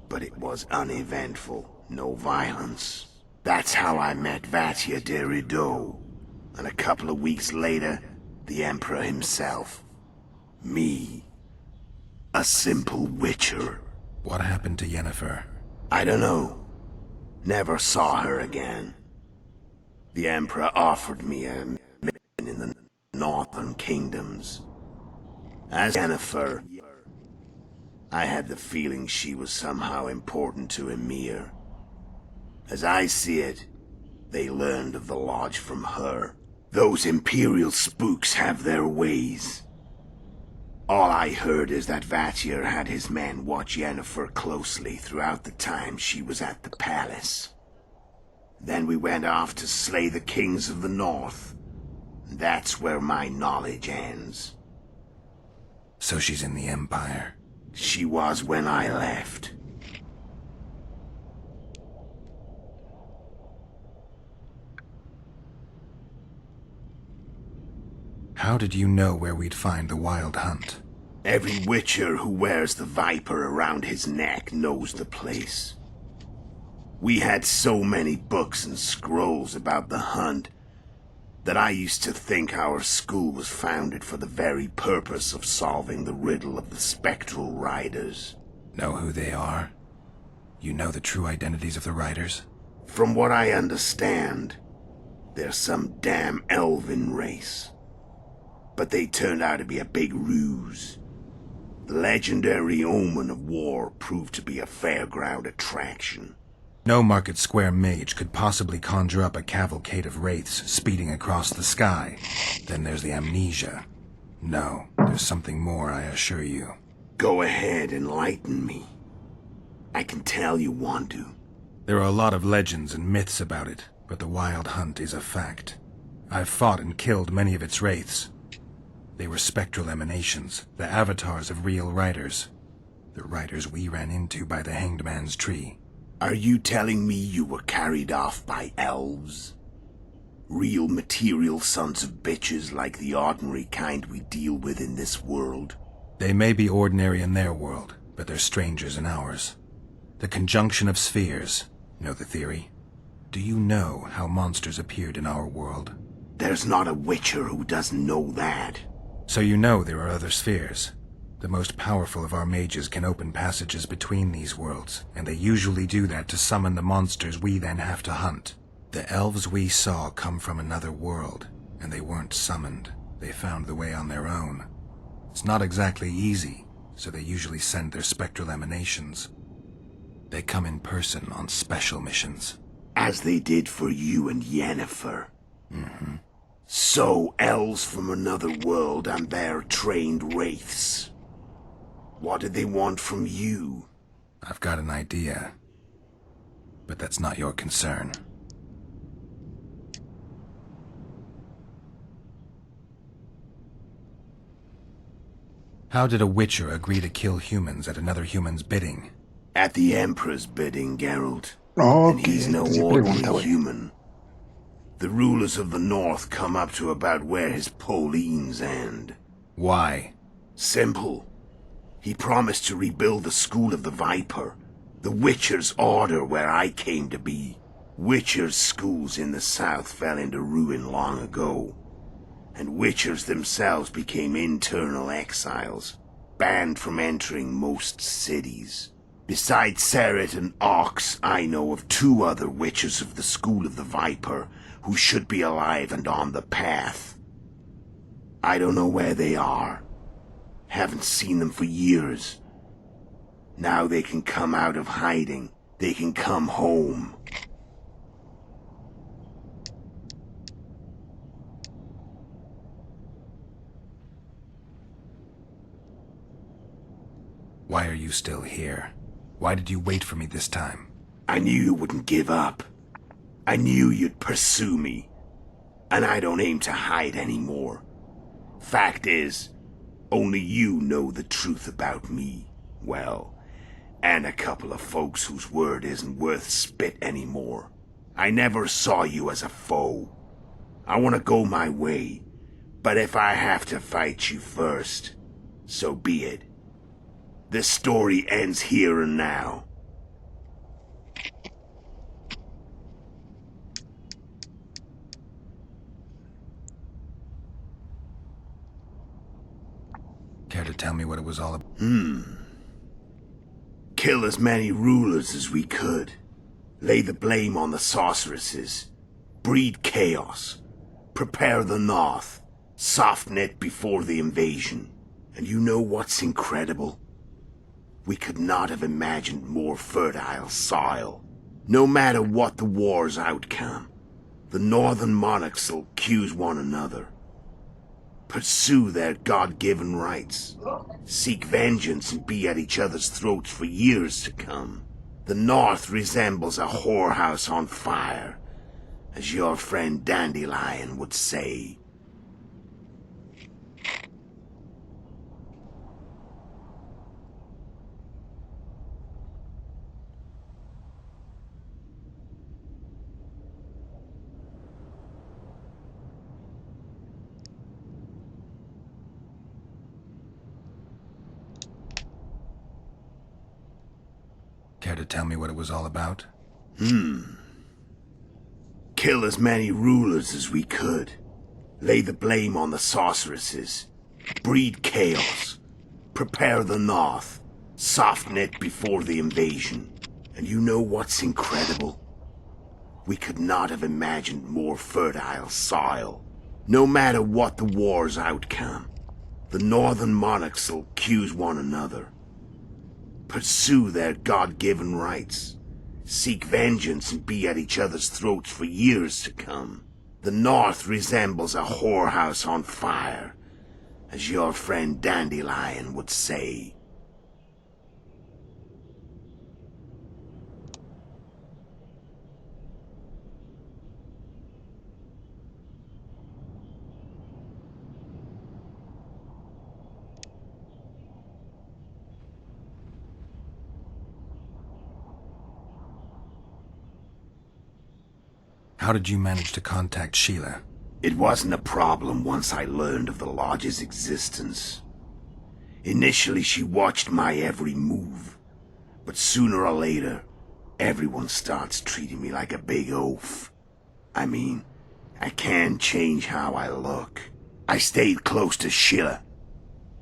but it was uneventful, no violence. That's how I met Vatia de Rideau, and a couple of weeks later, the Emperor himself. Me. A simple witcher. What happened to Yennefer? I don't know. Never saw her again. The Emperor offered me a mission in the northern kingdoms. As Yennefer, I had the feeling she was somehow important to Emir. As I see it, they learned of the lodge from her. Those Imperial spooks have their ways. All I heard is that Vatir had his men watch Yennefer closely throughout the time she was at the palace. Then we went off to slay the kings of the north. That's where my knowledge ends. So she's in the Empire? She was when I left. How did you know where we'd find the Wild Hunt? Every witcher who wears the viper around his neck knows the place. We had so many books and scrolls about the hunt. that I used to think our school was founded for the very purpose of solving the riddle of the spectral riders. Know who they are? You know the true identities of the riders? From what I understand, they're some damn elven race. But they turned out to be a big ruse. The legendary omen of war proved to be a fairground attraction. No Market Square mage could possibly conjure up a cavalcade of wraiths speeding across the sky. Then there's the amnesia. No, there's something more, I assure you. Go ahead, enlighten me. I can tell you want to. There are a lot of legends and myths about it, but the Wild Hunt is a fact. I've fought and killed many of its wraiths. They were spectral emanations, the avatars of real riders. The riders we ran into by the Hanged Man's Tree. Are you telling me you were carried off by elves? Real material sons of bitches like the ordinary kind we deal with in this world? They may be ordinary in their world, but they're strangers in ours. The conjunction of spheres. Know the theory? Do you know how monsters appeared in our world? There's not a witcher who doesn't know that. So you know there are other spheres. The most powerful of our mages can open passages between these worlds, and they usually do that to summon the monsters we then have to hunt. The elves we saw come from another world, and they weren't summoned. They found the way on their own. It's not exactly easy, so they usually send their spectral emanations. They come in person on special missions. As they did for you and Yennefer. Mm-hmm. So, elves from another world and their trained wraiths. What did they want from you? I've got an idea, but that's not your concern. How did a witcher agree to kill humans at another human's bidding? At the Emperor's bidding, Geralt. Ok, And he's no sí ordinary pregunta, güey. human. The rulers of the North come up to about where his Pauline's end. Why? Simple. He promised to rebuild the School of the Viper, the Witcher's order where I came to be. Witcher's schools in the south fell into ruin long ago, and Witchers themselves became internal exiles, banned from entering most cities. Besides Seret and Ox, I know of 2 other Witchers of the School of the Viper who should be alive and on the path. I don't know where they are. Haven't seen them for years. Now they can come out of hiding. They can come home. Why are you still here? Why did you wait for me this time? I knew you wouldn't give up. I knew you'd pursue me. And I don't aim to hide anymore. Fact is, only you know the truth about me. Well, and a couple of folks whose word isn't worth spit anymore. I never saw you as a foe. I want to go my way, but if I have to fight you first, so be it. This story ends here and now. Care to tell me what it was all about? Kill as many rulers as we could. Lay the blame on the sorceresses. Breed chaos. Prepare the North. Soften it before the invasion. And you know what's incredible? We could not have imagined more fertile soil. No matter what the war's outcome, the northern monarchs will accuse one another. Pursue their God-given rights. Seek vengeance and be at each other's throats for years to come. The North resembles a whorehouse on fire, as your friend Dandelion would say. Care to tell me what it was all about? Kill as many rulers as we could. Lay the blame on the sorceresses. Breed chaos. Prepare the north. Soften it before the invasion. And you know what's incredible? We could not have imagined more fertile soil. No matter what the war's outcome, the northern monarchs will accuse one another. Pursue their God-given rights. Seek vengeance and be at each other's throats for years to come. The north resembles a whorehouse on fire, as your friend Dandelion would say. How did you manage to contact Sheila? It wasn't a problem once I learned of the Lodge's existence. Initially, she watched my every move. But sooner or later, everyone starts treating me like a big oaf. I mean, I can't change how I look. I stayed close to Sheila.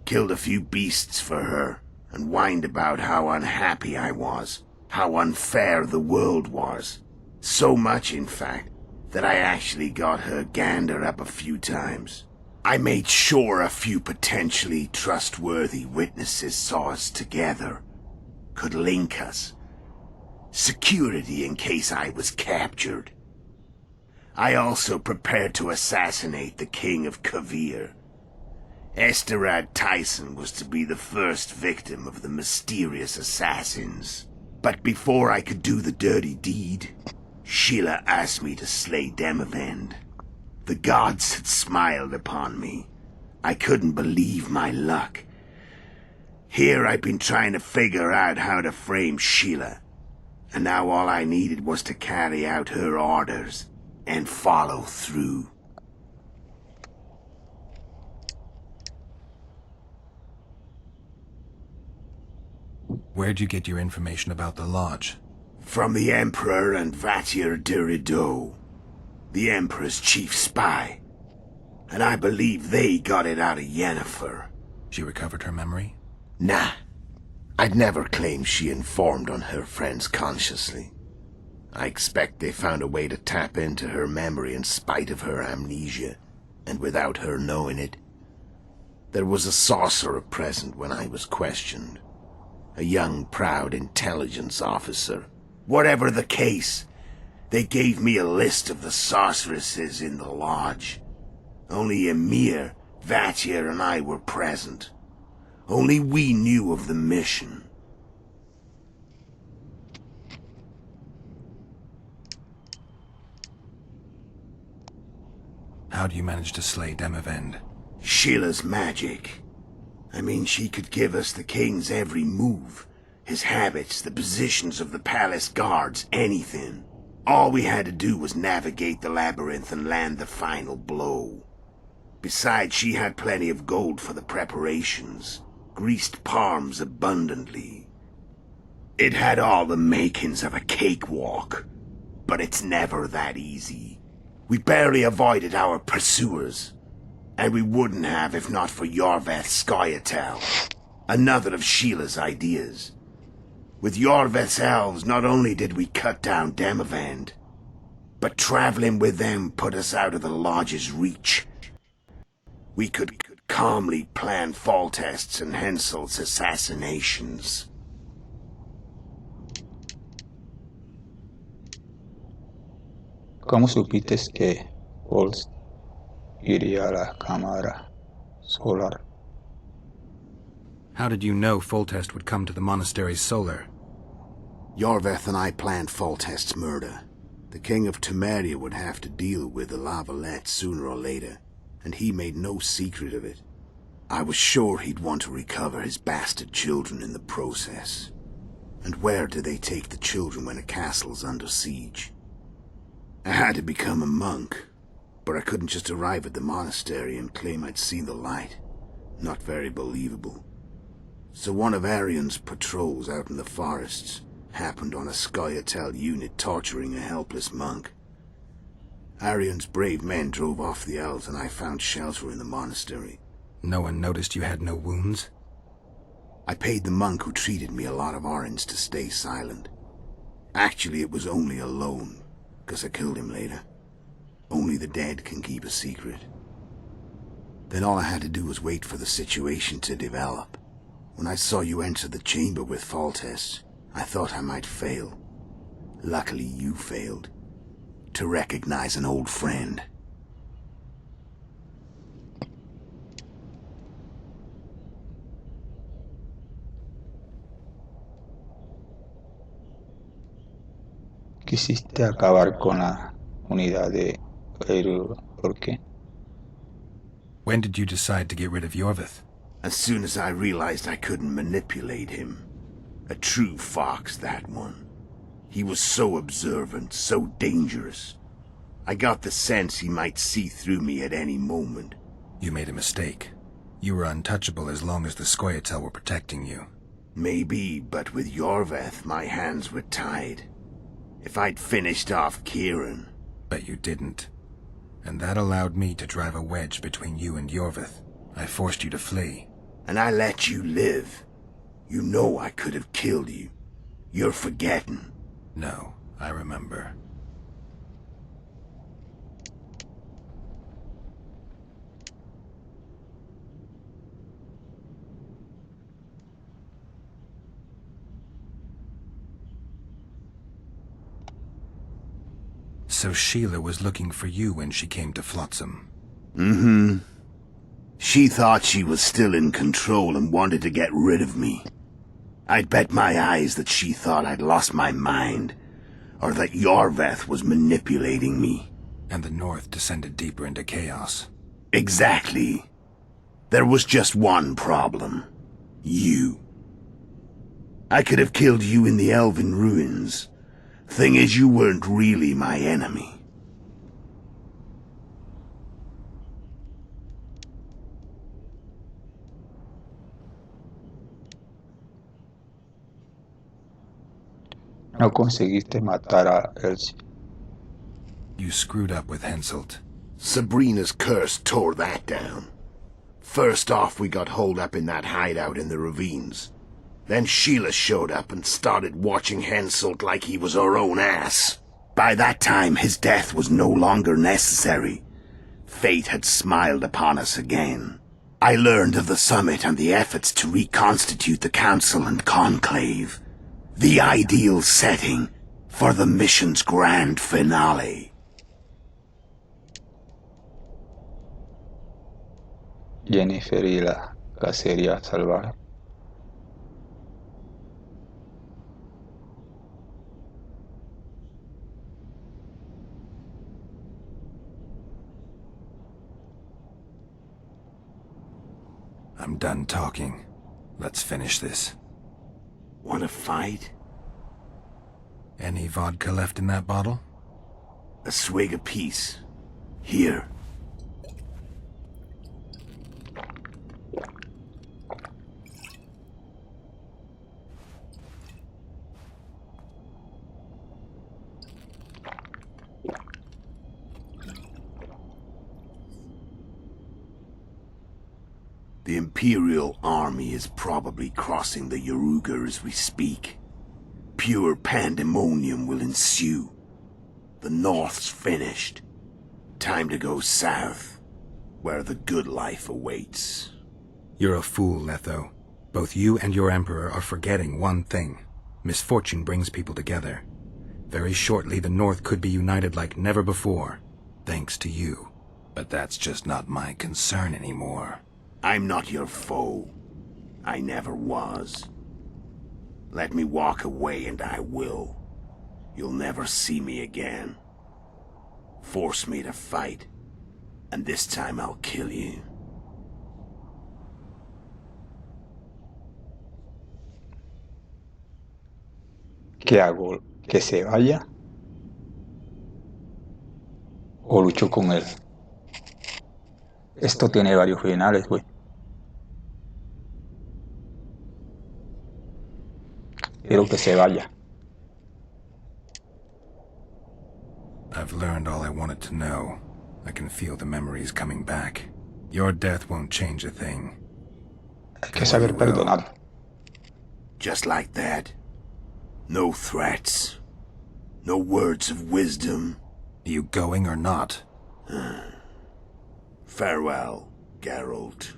Killed a few beasts for her, and whined about how unhappy I was. How unfair the world was. So much, in fact, that I actually got her gander up a few times. I made sure a few potentially trustworthy witnesses saw us together. Could link us. Security in case I was captured. I also prepared to assassinate the King of Kavir. Esterad Tyson was to be the first victim of the mysterious assassins. But before I could do the dirty deed, Sheila asked me to slay Demavend. The gods had smiled upon me. I couldn't believe my luck. Here I've been trying to figure out how to frame Sheila, and now all I needed was to carry out her orders and follow through. Where'd you get your information about the Lodge? From the Emperor and Vatir de Rideau, the Emperor's chief spy. And I believe they got it out of Yennefer. She recovered her memory? Nah. I'd never claim she informed on her friends consciously. I expect they found a way to tap into her memory in spite of her amnesia, and without her knowing it. There was a sorcerer present when I was questioned. A young, proud intelligence officer. Whatever the case, they gave me a list of the sorceresses in the Lodge. Only Emir, Vatir, and I were present. Only we knew of the mission. How do you manage to slay Demavend? Sheila's magic. I mean, she could give us the king's every move. His habits, the positions of the palace guards, anything. All we had to do was navigate the labyrinth and land the final blow. Besides, she had plenty of gold for the preparations. Greased palms abundantly. It had all the makings of a cakewalk. But it's never that easy. We barely avoided our pursuers. And we wouldn't have if not for Yorveth Scoia'tael. Another of Sheila's ideas. With Yorveth's elves, not only did we cut down Demavend, but traveling with them put us out of the Lodge's reach. We could calmly plan Foltest's and Hensel's assassinations. ¿Cómo supiste que Holst iría a la cámara solar? How did you know Foltest would come to the monastery's solar? Yorveth and I planned Foltest's murder. The King of Temeria would have to deal with the Lavalette sooner or later, and he made no secret of it. I was sure he'd want to recover his bastard children in the process. And where do they take the children when a castle's under siege? I had to become a monk, but I couldn't just arrive at the monastery and claim I'd seen the light. Not very believable. So one of Arion's patrols out in the forests happened on a Scoia'tael unit torturing a helpless monk. Arion's brave men drove off the elves and I found shelter in the monastery. No one noticed you had no wounds? I paid the monk who treated me a lot of orange to stay silent. Actually, it was only a loan, because I killed him later. Only the dead can keep a secret. Then all I had to do was wait for the situation to develop. When I saw you enter the chamber with Foltest, I thought I might fail. Luckily, you failed. To recognize an old friend. Quisiste acabar con la unidad de Eru. ¿Por qué? When did you decide to get rid of Yorvith? As soon as I realized I couldn't manipulate him. A true fox, that one. He was so observant, so dangerous. I got the sense he might see through me at any moment. You made a mistake. You were untouchable as long as the Scoia'tael were protecting you. Maybe, but with Yorvith, my hands were tied. If I'd finished off Kieran... But you didn't. And that allowed me to drive a wedge between you and Yorvith. I forced you to flee. And I let you live. You know I could have killed you. You're forgetting. No, I remember. So Sheila was looking for you when she came to Flotsam. Mm-hmm. She thought she was still in control and wanted to get rid of me. I'd bet my eyes that she thought I'd lost my mind, or that Yorvith was manipulating me. And the North descended deeper into chaos. Exactly. There was just one problem. You. I could have killed you in the Elven ruins. Thing is, you weren't really my enemy. No conseguiste matar a Elsie. You screwed up with Henselt. Sabrina's curse tore that down. First off, we got holed up in that hideout in the ravines. Then Sheila showed up and started watching Henselt like he was her own ass. By that time, his death was no longer necessary. Fate had smiled upon us again. I learned of the summit and the efforts to reconstitute the council and conclave. The ideal setting for the mission's grand finale. Jennifer y la cacería salvaje. I'm done talking. Let's finish this. Wanna fight? Any vodka left in that bottle? A swig apiece. Here. The Imperial army is probably crossing the Yaruga as we speak. Pure pandemonium will ensue. The North's finished. Time to go south, where the good life awaits. You're a fool, Letho. Both you and your Emperor are forgetting one thing. Misfortune brings people together. Very shortly, the North could be united like never before, thanks to you. But that's just not my concern anymore. I'm not your foe. I never was. Let me walk away and I will. You'll never see me again. Force me to fight, and this time I'll kill you. ¿Qué hago? ¿Que se vaya? ¿O lucho con él? Esto tiene varios finales, güey. Quiero que se vaya. I've learned learned all I wanted to know. I can feel the memories coming back. Your death won't change a thing. Hay que saber perdonar. Just like that. No threats. No words of wisdom. Are you going or not? Farewell, Geralt.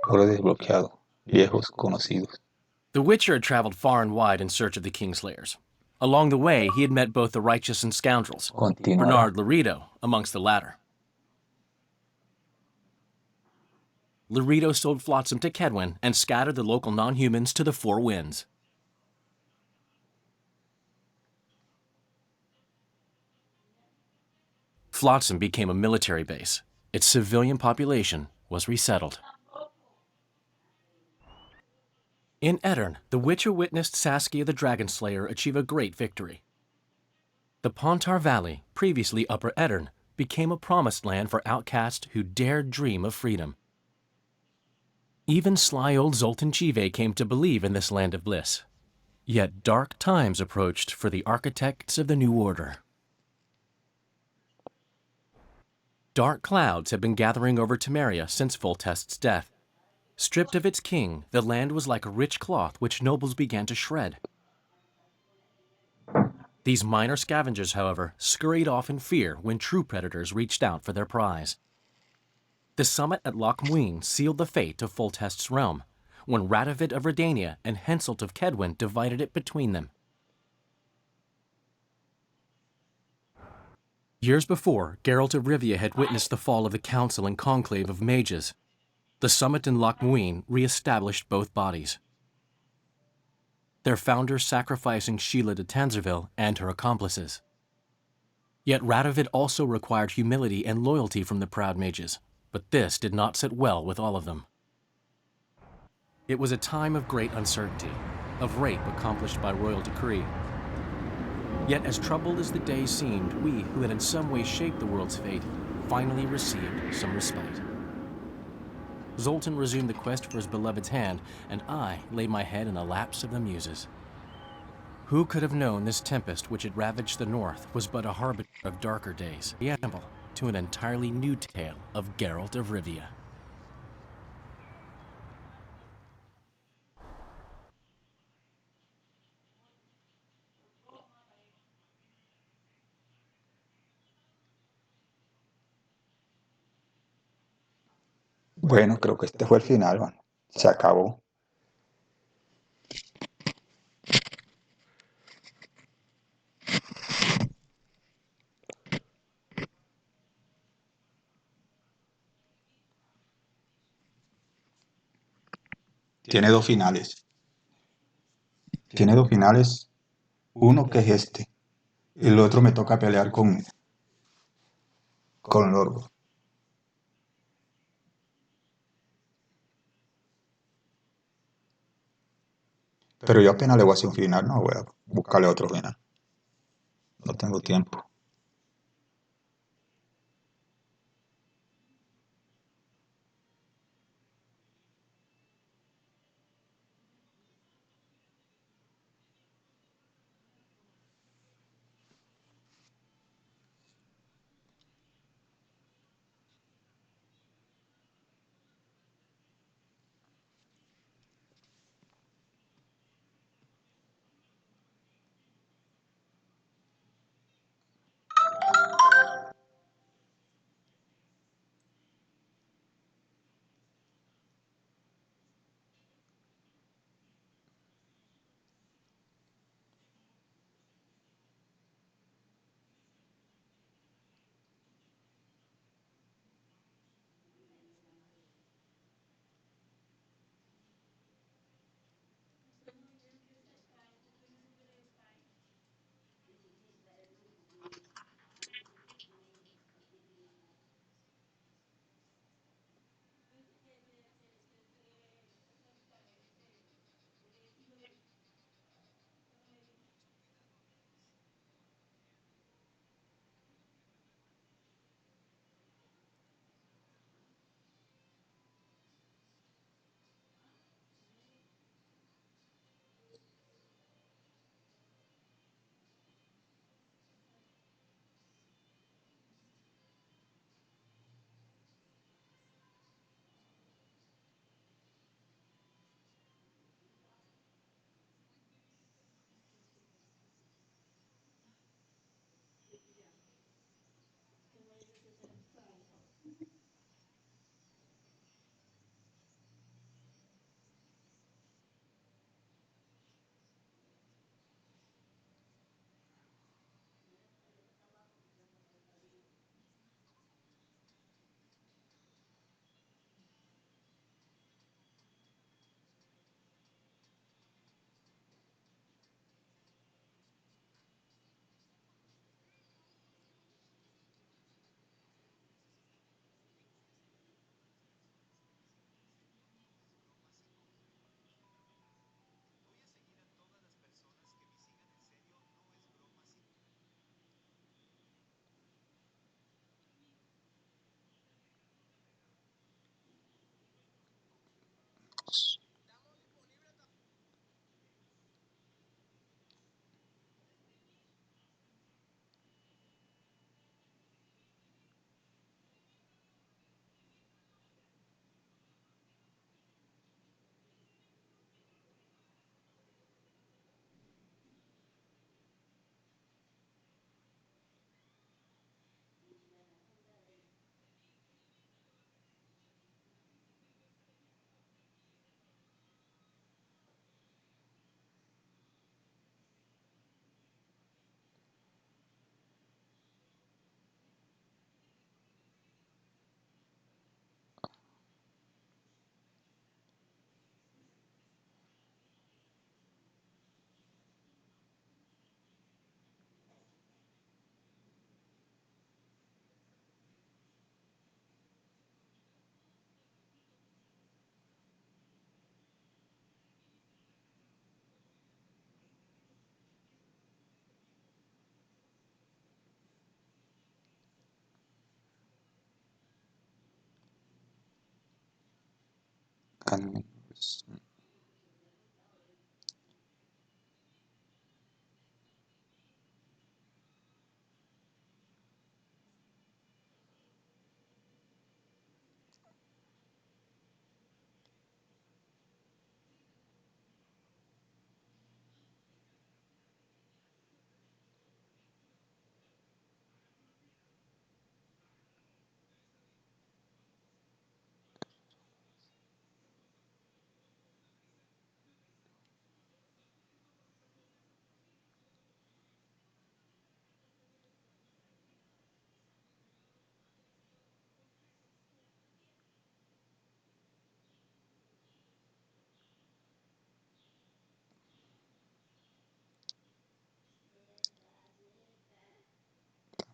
Logro desbloqueado. Viejos conocidos. The Witcher had traveled far and wide in search of the Kingslayers. Along the way, he had met both the righteous and scoundrels, Continuará. Bernard Laredo amongst the latter. Laredo sold Flotsam to Kedwin and scattered the local non-humans to the four winds. Flotsam became a military base. Its civilian population was resettled. In Edirn, the Witcher witnessed Saskia the Dragonslayer achieve a great victory. The Pontar Valley, previously Upper Edirn, became a promised land for outcasts who dared dream of freedom. Even sly old Zoltan Chive came to believe in this land of bliss. Yet dark times approached for the architects of the New Order. Dark clouds had been gathering over Temeria since Foltest's death. Stripped of its king, the land was like a rich cloth which nobles began to shred. These minor scavengers, however, scurried off in fear when true predators reached out for their prize. The summit at Loch Muin sealed the fate of Foltest's realm, when Radovid of Redania and Henselt of Kedwin divided it between them. Years before, Geralt of Rivia had witnessed the fall of the Council and Conclave of Mages. The summit in Loch Muin re-established both bodies, their founders sacrificing Sheila de Tanzerville and her accomplices. Yet Radovid also required humility and loyalty from the proud mages, but this did not sit well with all of them. It was a time of great uncertainty, of rape accomplished by royal decree. Yet as troubled as the days seemed, we, who had in some way shaped the world's fate, finally received some respite. Zoltan resumed the quest for his beloved's hand, and I laid my head in the laps of the muses. Who could have known this tempest which had ravaged the north was but a harbinger of darker days, preamble to an entirely new tale of Geralt of Rivia. Bueno, creo que este fue el final, man. Se acabó. Tiene dos finales. Tiene dos finales. Uno que es este. Y el otro me toca pelear con Lorgo. Pero yo apenas le voy a hacer un final, no voy a buscarle otro final. No tengo tiempo.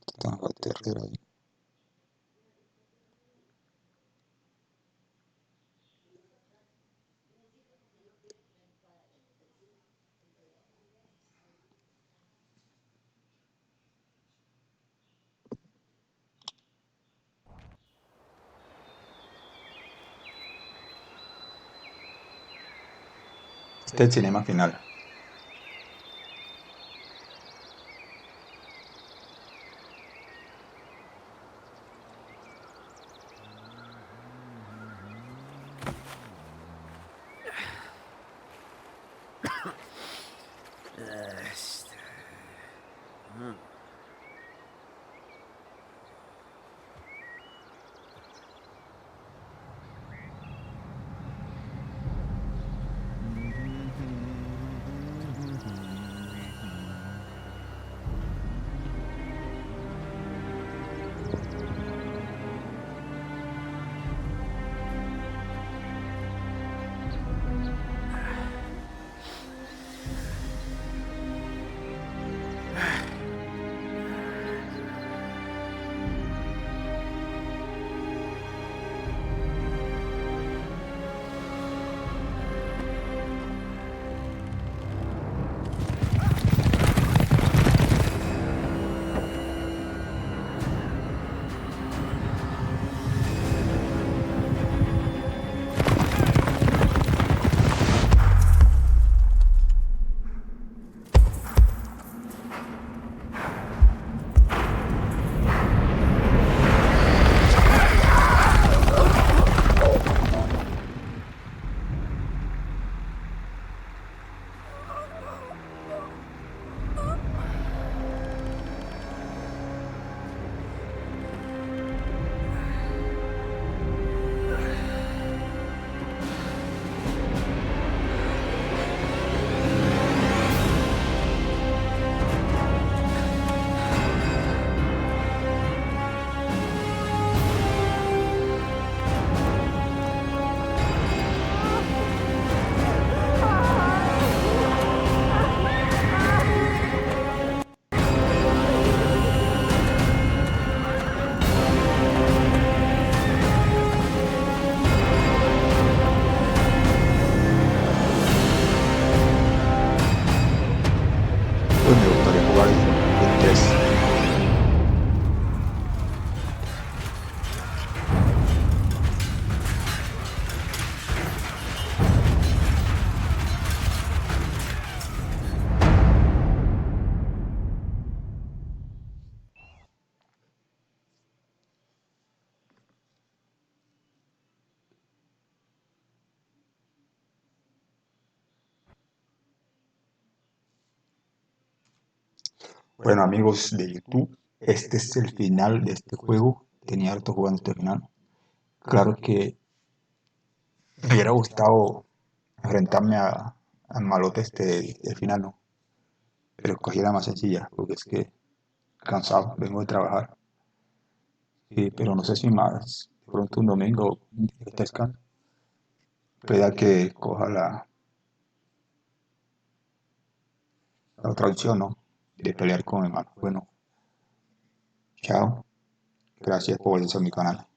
Estaba terrible ahí. Este es el cinema final. Pues me gustaría jugar el 3. Bueno, amigos de YouTube, este es el final de este juego. Tenía harto jugando este final. Claro que me hubiera gustado enfrentarme al malote este del final, ¿no? Pero escogí la más sencilla, porque es que cansado, vengo de trabajar. Pero no sé si más, de pronto un domingo, de descanso, pueda que coja la otra opción, ¿no? De pelear con el hermano. Bueno, chao. Gracias por verse a mi canal.